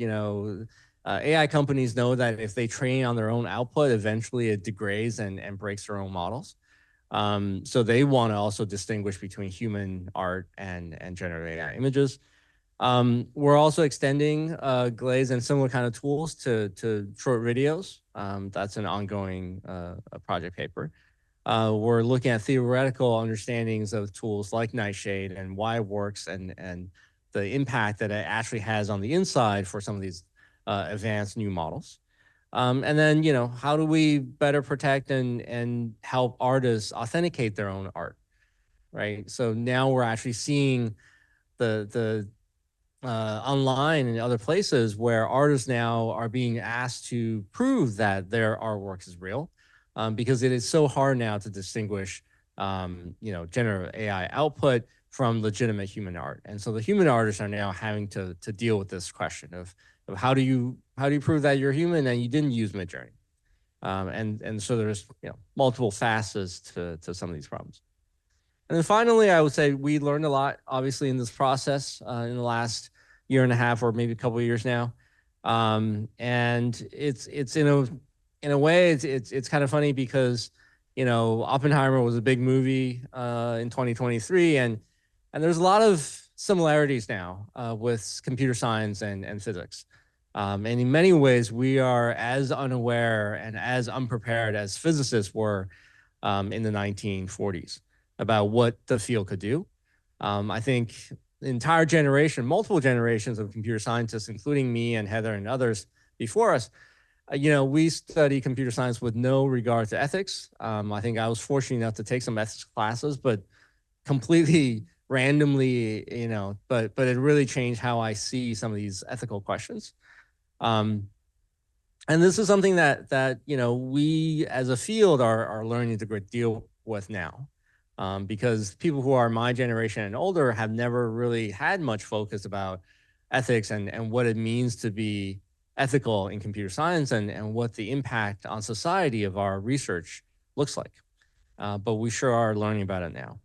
AI companies know that if they train on their own output, eventually it degrades and breaks their own models. So they want to also distinguish between human art and generative AI images. We're also extending Glaze and similar kind of tools to short videos. That's an ongoing project paper. We're looking at theoretical understandings of tools like Nightshade and why it works and the impact that it actually has on the inside for some of these advanced new models. And then, how do we better protect and help artists authenticate their own art, right? So now we're actually seeing the online and other places where artists now are being asked to prove that their artwork is real, because it is so hard now to distinguish, generative AI output from legitimate human art. And so the human artists are now having to deal with this question of how do you prove that you're human and you didn't use Midjourney? And so there's multiple facets to some of these problems. And then finally, I would say we learned a lot, obviously, in this process in the last year and a half or maybe a couple of years now. And it's in a way, it's kind of funny because, Oppenheimer was a big movie in 2023, and there's a lot of similarities now with computer science and physics. And in many ways, we are as unaware and as unprepared as physicists were in the 1940s. about what the field could do. I think the entire generation, multiple generations of computer scientists, including me and Heather and others before us, we study computer science with no regard to ethics. I think I was fortunate enough to take some ethics classes, but completely randomly, but it really changed how I see some of these ethical questions. And this is something that we as a field are learning to deal with now, because people who are my generation and older have never really had much focus about ethics and what it means to be ethical in computer science and what the impact on society of our research looks like. But we sure are learning about it now.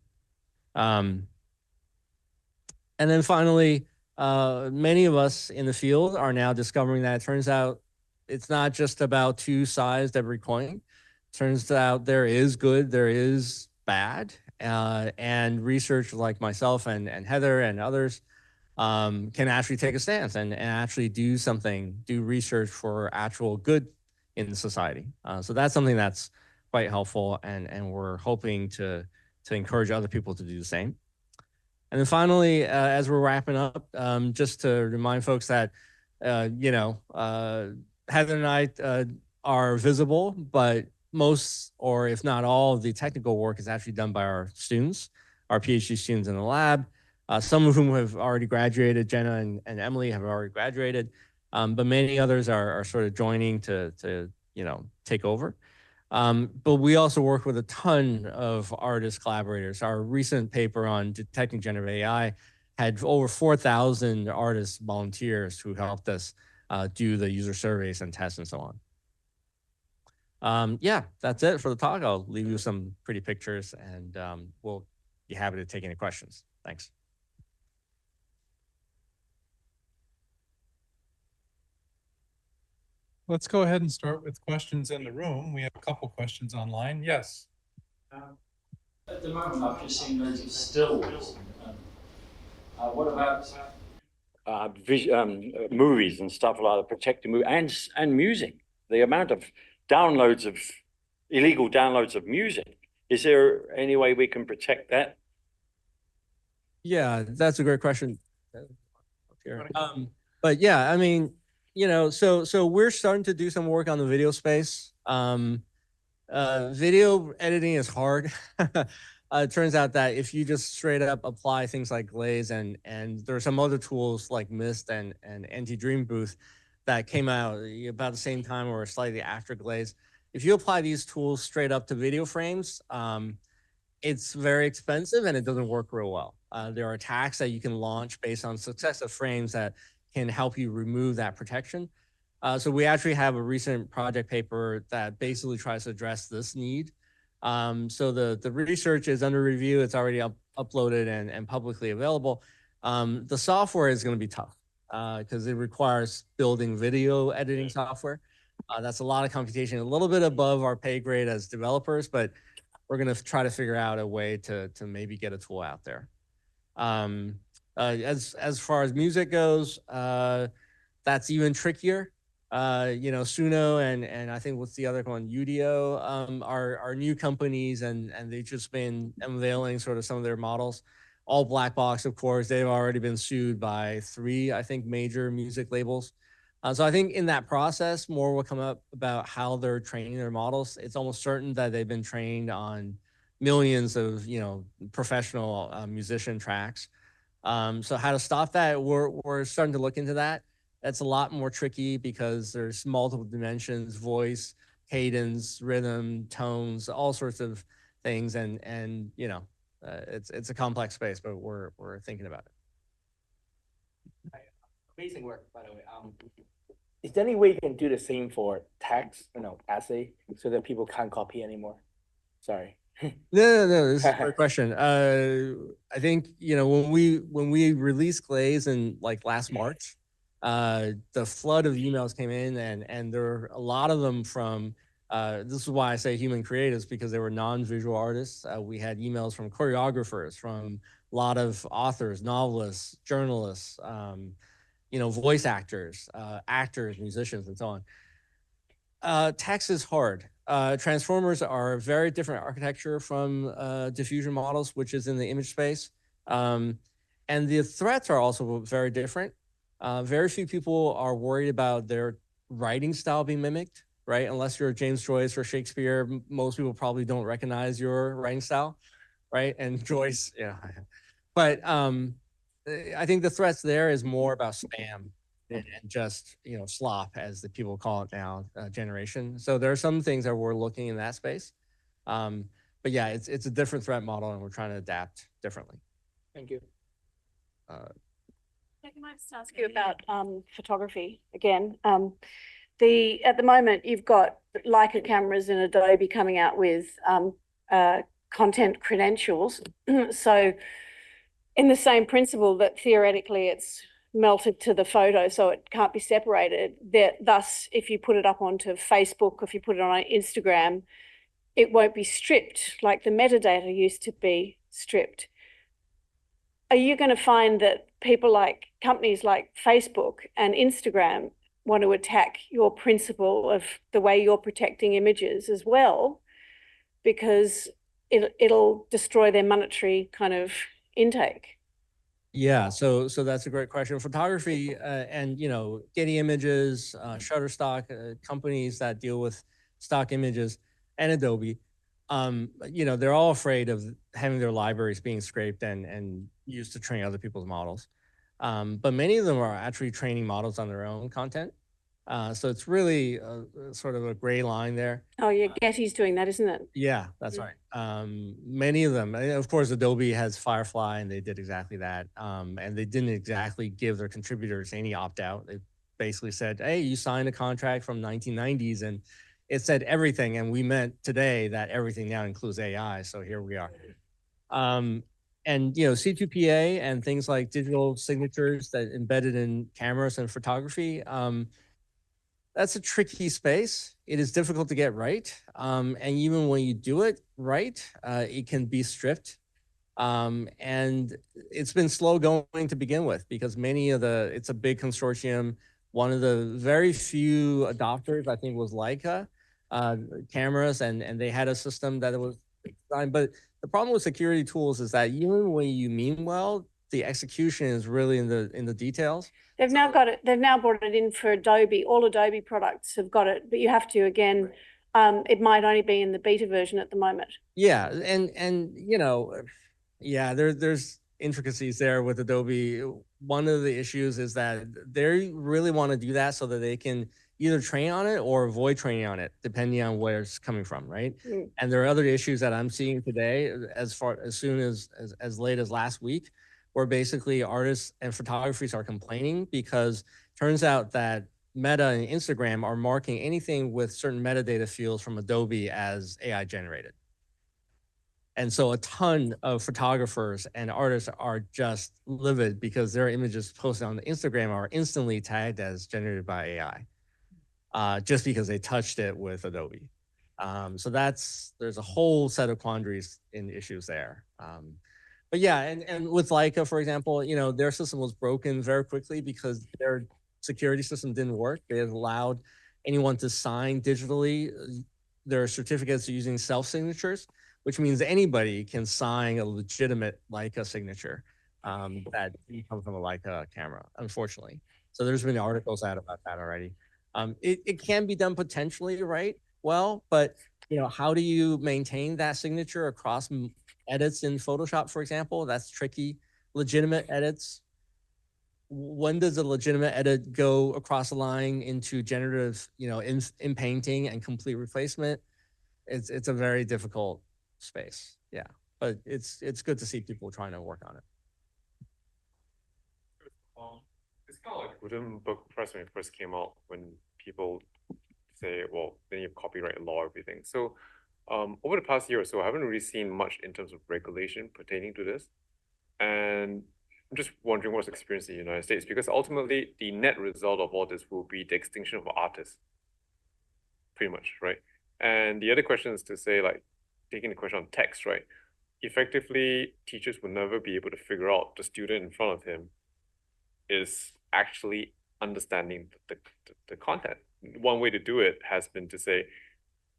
And then finally, many of us in the field are now discovering that it turns out it's not just about two sides of every coin. Turns out there is good, there is bad, and research like myself and Heather and others can actually take a stance and actually do research for actual good in society. So that's something that's quite helpful, and we're hoping to encourage other people to do the same. And then finally, as we're wrapping up, just to remind folks that, Heather and I are visible, but most, or if not all, of the technical work is actually done by our students, our PhD students in the lab, some of whom have already graduated. Jenna and Emily have already graduated, but many others are sort of joining to take over. But we also work with a ton of artist collaborators. Our recent paper on detecting generative AI had over 4,000 artists, volunteers who helped us do the user surveys and tests and so on. Yeah, that's it for the talk. I'll leave you some pretty pictures, and we'll be happy to take any questions. Thanks. Let's go ahead and start with questions in the room. We have a couple questions online. Yes. At the moment, I've just seen loads of stills. What about movies and stuff like that, protecting movies and music? The amount of downloads of illegal downloads of music. Is there any way we can protect that? Yeah, that's a great question. But yeah, I mean, so we're starting to do some work on the video space. Video editing is hard. It turns out that if you just straight up apply things like Glaze and there are some other tools like Mist and Anti-Dream Booth that came out about the same time or slightly after Glaze. If you apply these tools straight up to video frames, it's very expensive and it doesn't work real well. There are attacks that you can launch based on successive frames that can help you remove that protection. So we actually have a recent project paper that basically tries to address this need. So the research is under review. It's already uploaded and publicly available. The software is going to be tough because it requires building video editing software. That's a lot of computation, a little bit above our pay grade as developers, but we're going to try to figure out a way to maybe get a tool out there. As far as music goes, that's even trickier. Suno and I think what's the other one, Udio, are new companies and they've just been unveiling sort of some of their models. All black box, of course. They've already been sued by 3, I think, major music labels. So I think in that process, more will come up about how they're training their models. It's almost certain that they've been trained on millions of professional musician tracks. So how to stop that? We're starting to look into that. That's a lot more tricky because there's multiple dimensions: voice, cadence, rhythm, tones, all sorts of things, and it's a complex space, but we're thinking about it. Amazing work, by the way. Is there any way you can do the same for text, essay, so that people can't copy anymore? Sorry. No, this is a great question. I think when we released Glaze in like last March, the flood of emails came in, and there were a lot of them from. This is why I say human creatives, because they were non-visual artists. We had emails from choreographers, from a lot of authors, novelists, journalists, voice actors, actors, musicians, and so on. Text is hard. transformers are a very different architecture from diffusion models, which is in the image space. And the threats are also very different. Very few people are worried about their writing style being mimicked, right? Unless you're James Joyce or Shakespeare, most people probably don't recognize your writing style, right? And Joyce, yeah. But I think the threats there is more about spam and just, slop, as the people call it now, generation. So there are some things that we're looking in that space. But yeah, it's a different threat model, and we're trying to adapt differently. Thank you. Can I just ask you about photography again? At the moment, you've got Leica cameras and Adobe coming out with content credentials. So in the same principle that theoretically it's melted to the photo so it can't be separated, thus if you put it up onto Facebook, if you put it on Instagram, it won't be stripped like the metadata used to be stripped. Are you going to find that companies like Facebook and Instagram want to attack your principle of the way you're protecting images as well, because it'll destroy their monetary kind of intake? Yeah, so that's a great question. Photography and Getty Images, Shutterstock, companies that deal with stock images, and Adobe, they're all afraid of having their libraries being scraped and used to train other people's models. But many of them are actually training models on their own content. So it's really sort of a gray line there. Oh yeah, Getty's doing that, isn't it? Yeah, that's right. Many of them, of course, Adobe has Firefly, and they did exactly that. And they didn't exactly give their contributors any opt-out. They basically said, hey, you signed a contract from 1990s, and it said everything. And we meant today that everything now includes AI. So here we are. And C2PA and things like digital signatures that embedded in cameras and photography, that's a tricky space. It is difficult to get right. And even when you do it right, it can be stripped. And it's been slow going to begin with, because it's a big consortium. One of the very few adopters, I think, was Leica cameras, and they had a system that was designed. But the problem with security tools is that even when you mean well, the execution is really in the details. They've now got it. They've now brought it in for Adobe. All Adobe products have got it, but you have to, again, it might only be in the beta version at the moment. Yeah, and there's intricacies there with Adobe. One of the issues is that they really want to do that so that they can either train on it or avoid training on it, depending on where it's coming from, right? Mm. And there are other issues that I'm seeing today, as soon as late as last week, where basically artists and photographers are complaining because turns out that Meta and Instagram are marking anything with certain metadata fields from Adobe as AI generated. And so a ton of photographers and artists are just livid because their images posted on the Instagram are instantly tagged as generated by AI, just because they touched it with Adobe. So there's a whole set of quandaries and issues there. But yeah, and with Leica, for example, their system was broken very quickly because their security system didn't work. They had allowed anyone to sign digitally their certificates using self-signatures, which means anybody can sign a legitimate Leica signature that comes from a Leica camera, unfortunately. So there's been articles out about that already. It can be done potentially, right? Well, but how do you maintain that signature across edits in Photoshop, for example? That's tricky. Legitimate edits. When does a legitimate edit go across the line into generative, in painting and complete replacement? It's a very difficult space. Yeah, but it's good to see people trying to work on it. It's kind of like Gutenberg press when it first came out, when people say, well, then you have copyright law, everything. So over the past year or so, I haven't really seen much in terms of regulation pertaining to this. And I'm just wondering what's experience in the United States, because ultimately the net result of all this will be the extinction of artists, pretty much, right? And the other question is to say, like, taking the question on text, right? Effectively, teachers will never be able to figure out the student in front of him is actually understanding the content. One way to do it has been to say,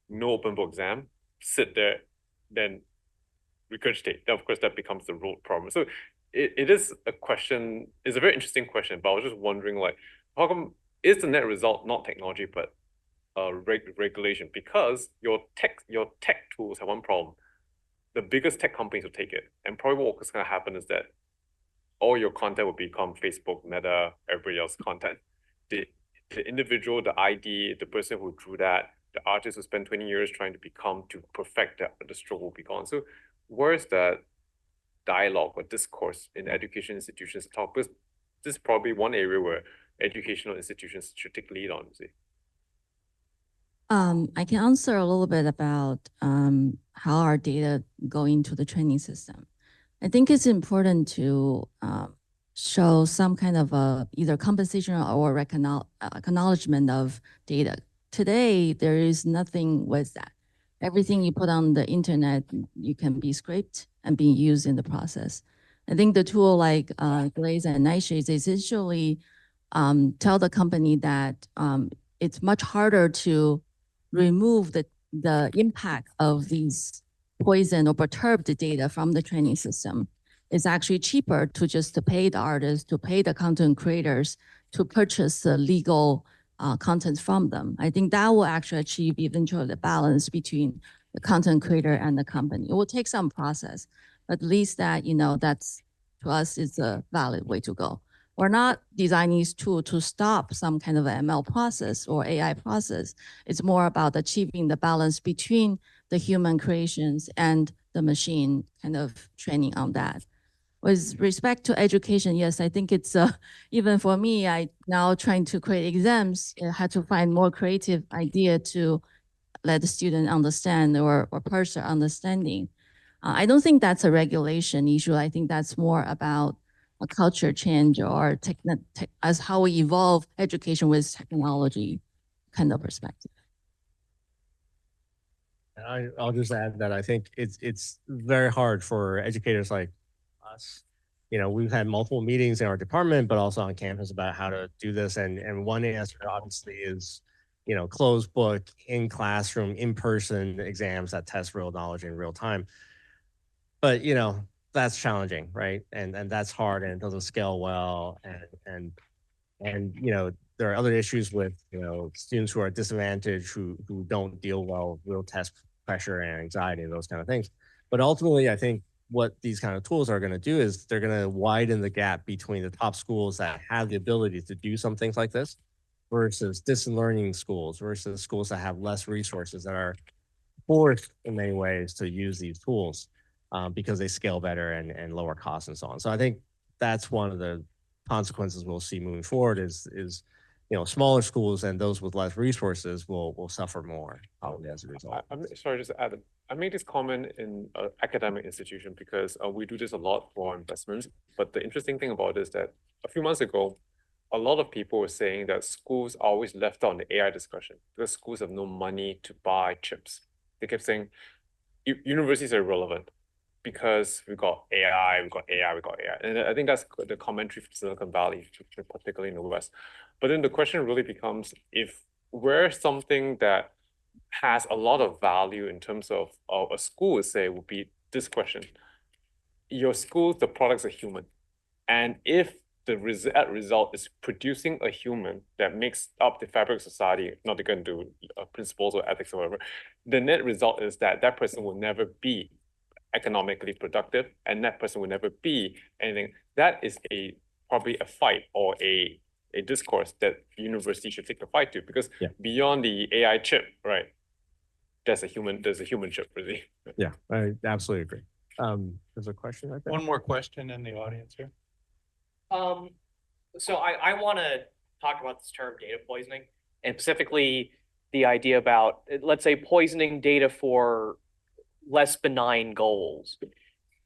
no open book exam, sit there, then regurgitate. Then of course that becomes the rote problem. So it is a question, it's a very interesting question, but I was just wondering, like, how come is the net result not technology but regulation? Because your tech tools have one problem. The biggest tech companies will take it. And probably what's gonna happen is that all your content will become Facebook, Meta, everybody else's content. The individual, the ID, the person who drew that, the artist who spent 20 years trying to perfect the stroke will be gone. So where's that dialogue or discourse in education institutions to talk? Because this is probably one area where educational institutions should take lead on, see. I can answer a little bit about how our data go into the training system. I think it's important to show some kind of either compensation or acknowledgement of data. Today, there is nothing with that. Everything you put on the internet, you can be scraped and be used in the process. I think the tool like Glaze and Nightshades essentially tell the company that it's much harder to remove the impact of these poison or perturbed data from the training system. It's actually cheaper to just to pay the artists, to pay the content creators to purchase the legal content from them. I think that will actually achieve eventually the balance between the content creator and the company. It will take some process, but at least that, that's to us is a valid way to go. We're not designing these tools to stop some kind of ML process or AI process. It's more about achieving the balance between the human creations and the machine kind of training on that. With respect to education, yes, I think it's even for me, I now trying to create exams, I had to find more creative idea to let the student understand or parse their understanding. I don't think that's a regulation issue. I think that's more about a culture change or as how we evolve education with technology kind of perspective. I'll just add that I think it's very hard for educators like us. We've had multiple meetings in our department, but also on campus about how to do this. And one answer obviously is, closed book, in classroom, in-person exams that test real knowledge in real time. But, that's challenging, right? And that's hard and it doesn't scale well. And there are other issues with, students who are disadvantaged, who don't deal well with real test pressure and anxiety and those kind of things. But ultimately, I think what these kind of tools are going to do is they're going to widen the gap between the top schools that have the ability to do some things like this versus distant learning schools versus schools that have less resources that are forced in many ways to use these tools because they scale better and lower costs and so on. So I think that's one of the consequences we'll see moving forward is smaller schools and those with less resources will suffer more probably as a result. I'm sorry, just to add, I made this comment in an academic institution because we do this a lot for investments. But the interesting thing about it is that a few months ago, a lot of people were saying that schools are always left out in the AI discussion because schools have no money to buy chips. They kept saying universities are irrelevant because we got AI. And I think that's the commentary from Silicon Valley, particularly in the West. But then the question really becomes, if we're something that has a lot of value in terms of a school, say, would be this question. Your school, the product's a human. And if the result is producing a human that makes up the fabric of society, not to go into principles or ethics or whatever, the net result is that that person will never be economically productive and that person will never be anything. That is probably a fight or a discourse that university should take the fight to, because beyond the AI chip, right, there's a human chip, really. Yeah, I absolutely agree. There's a question right there. One more question in the audience here. So I want to talk about this term data poisoning, and specifically the idea about, let's say, poisoning data for less benign goals,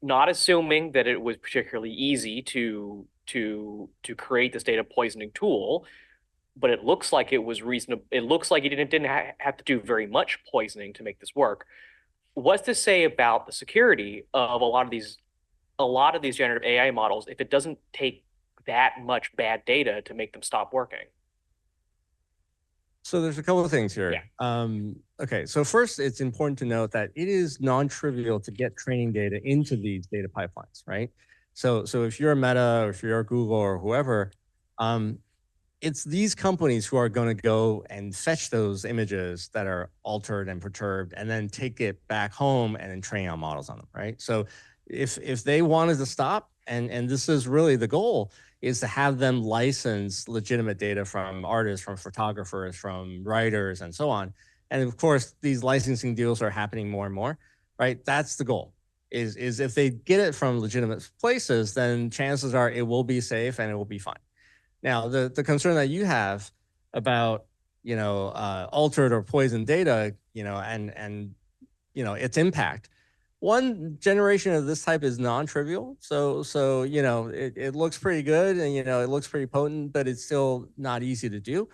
not assuming that it was particularly easy to create this data poisoning tool, but it looks like it was reasonable. It looks like you didn't have to do very much poisoning to make this work. What's to say about the security of a lot of these generative AI models if it doesn't take that much bad data to make them stop working? So there's a couple of things here. Okay, so first, it's important to note that it is non-trivial to get training data into these data pipelines, right? So if you're a Meta or if you're a Google or whoever, it's these companies who are going to go and fetch those images that are altered and perturbed and then take it back home and then train on models on them, right? So if they wanted to stop, and this is really the goal, is to have them license legitimate data from artists, from photographers, from writers, and so on. And of course, these licensing deals are happening more and more, right? That's the goal. Is if they get it from legitimate places, then chances are it will be safe and it will be fine. Now, the concern that you have about, altered or poisoned data, and its impact. One generation of this type is non-trivial. So it looks pretty good and, it looks pretty potent, but it's still not easy to do.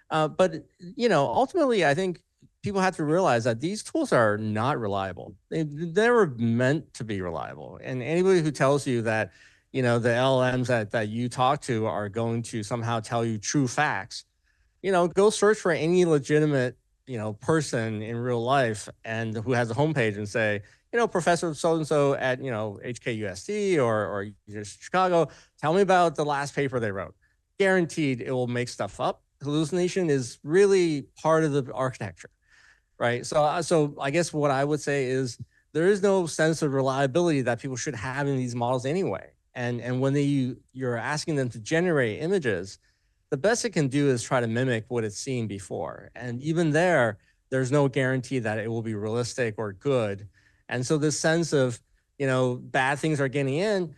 But ultimately, I think people have to realize that these tools are not reliable. They're never meant to be reliable. And anybody who tells you that, the LLMs that you talk to are going to somehow tell you true facts, go search for any legitimate, person in real life and who has a homepage and say, Professor so-and-so at, HKUST or Chicago, tell me about the last paper they wrote. Guaranteed it will make stuff up. Hallucination is really part of the architecture, right? So I guess what I would say is there is no sense of reliability that people should have in these models anyway. And when you're asking them to generate images, the best it can do is try to mimic what it's seen before. And even there's no guarantee that it will be realistic or good. And so this sense of, bad things are getting in,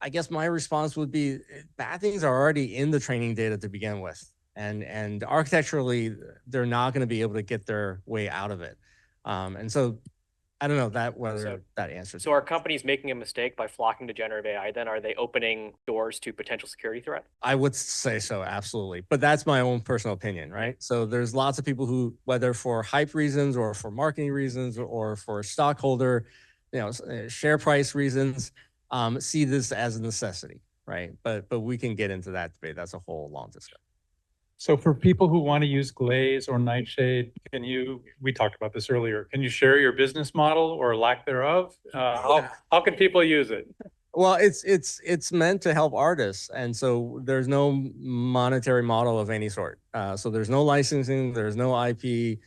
I guess my response would be bad things are already in the training data to begin with. And architecturally, they're not going to be able to get their way out of it. And so I don't know whether that answers. So are companies making a mistake by flocking to generative AI? Then are they opening doors to potential security threat? I would say so, absolutely. But that's my own personal opinion, right? So there's lots of people who, whether for hype reasons or for marketing reasons or for stockholder, share price reasons, see this as a necessity, right? But we can get into that debate. That's a whole long discussion. So for people who want to use Glaze or Nightshade, we talked about this earlier, can you share your business model or lack thereof? How can people use it? Well, it's meant to help artists. And so there's no monetary model of any sort. So there's no licensing, there's no IP.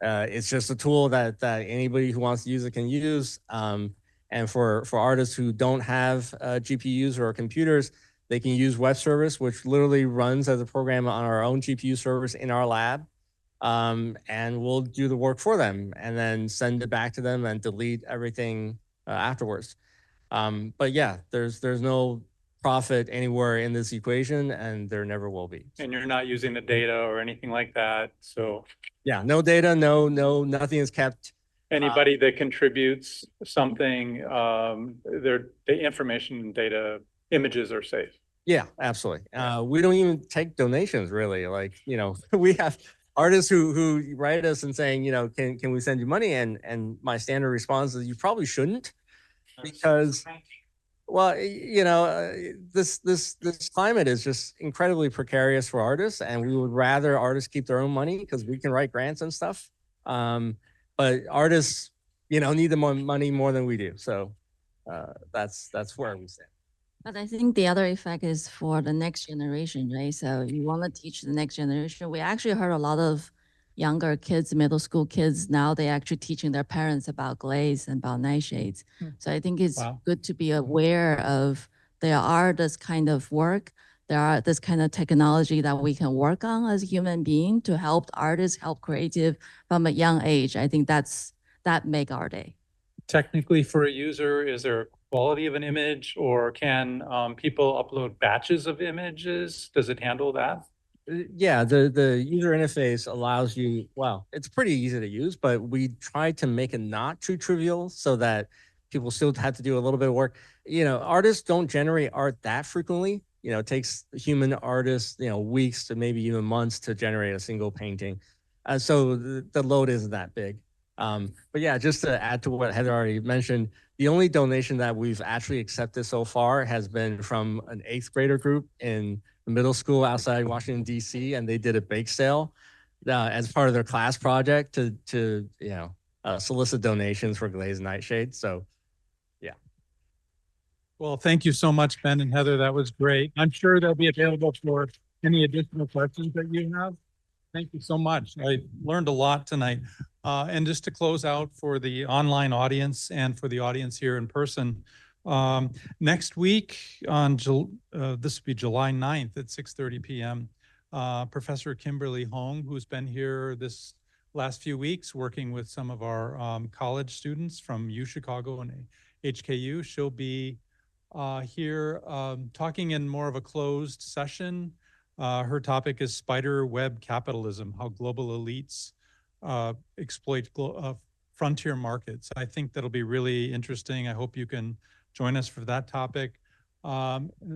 It's just a tool that anybody who wants to use it can use. And for artists who don't have GPUs or computers, they can use web service, which literally runs as a program on our own GPU servers in our lab. And we'll do the work for them and then send it back to them and delete everything afterwards. But yeah, there's no profit anywhere in this equation, and there never will be. And you're not using the data or anything like that. So yeah, no data, nothing is kept. Anybody that contributes something, the information and data images are safe. Yeah, absolutely. We don't even take donations really. Like, we have artists who write us and saying, can we send you money? And my standard response is you probably shouldn't, because, well, this climate is just incredibly precarious for artists, and we would rather artists keep their own money because we can write grants and stuff. But artists, need the money more than we do. So that's where we stand. But I think the other effect is for the next generation, right? So you want to teach the next generation. We actually heard a lot of younger kids, middle school kids, now they're actually teaching their parents about Glaze and about Nightshades. So I think it's good to be aware of there are this kind of work, there are this kind of technology that we can work on as a human being to help artists, help creative from a young age. I think that make our day. Technically, for a user, is there a quality of an image, or can people upload batches of images? Does it handle that? Yeah, the user interface allows you, well, it's pretty easy to use, but we try to make it not too trivial so that people still have to do a little bit of work. Artists don't generate art that frequently. It takes human artists, weeks to maybe even months to generate a single painting. So the load isn't that big. But yeah, just to add to what Heather already mentioned, the only donation that we've actually accepted so far has been from an 8th grader group in the middle school outside Washington, D.C., and they did a bake sale. as part of their class project to solicit donations for glazed nightshades. So yeah. Well, thank you so much, Ben and Heather. That was great. I'm sure they'll be available for any additional questions that you have. Thank you so much. I learned a lot tonight. And just to close out for the online audience and for the audience here in person, next week on this will be July 9th at 6:30 p.m. Professor Kimberly Hong, who's been here this last few weeks working with some of our college students from UChicago and HKU, she'll be here talking in more of a closed session. Her topic is spider web capitalism, how global elites exploit frontier markets. I think that'll be really interesting. I hope you can join us for that topic.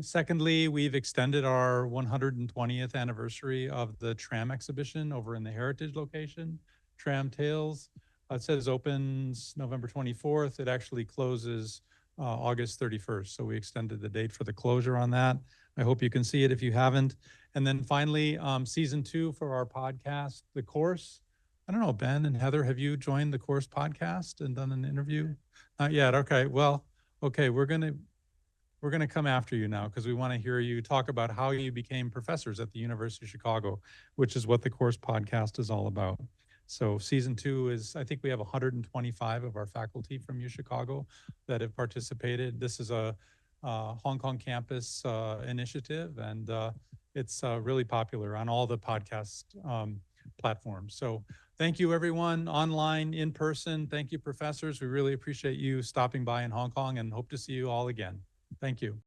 Secondly, we've extended our 120th anniversary of the tram exhibition over in the Heritage location, Tram Tales. It says opens November 24th. It actually closes August 31st. So we extended the date for the closure on that. I hope you can see it if you haven't. And then finally, season 2 for our podcast, The Course. I don't know, Ben and Heather, have you joined The Course podcast and done an interview? Not yet. Okay. Well, okay. We're gonna come after you now because we want to hear you talk about how you became professors at the University of Chicago, which is what The Course podcast is all about. So season 2 is, I think we have 125 of our faculty from UChicago that have participated. This is a Hong Kong campus initiative, and it's really popular on all the podcast platforms. So thank you, everyone, online, in person. Thank you, professors. We really appreciate you stopping by in Hong Kong and hope to see you all again. Thank you.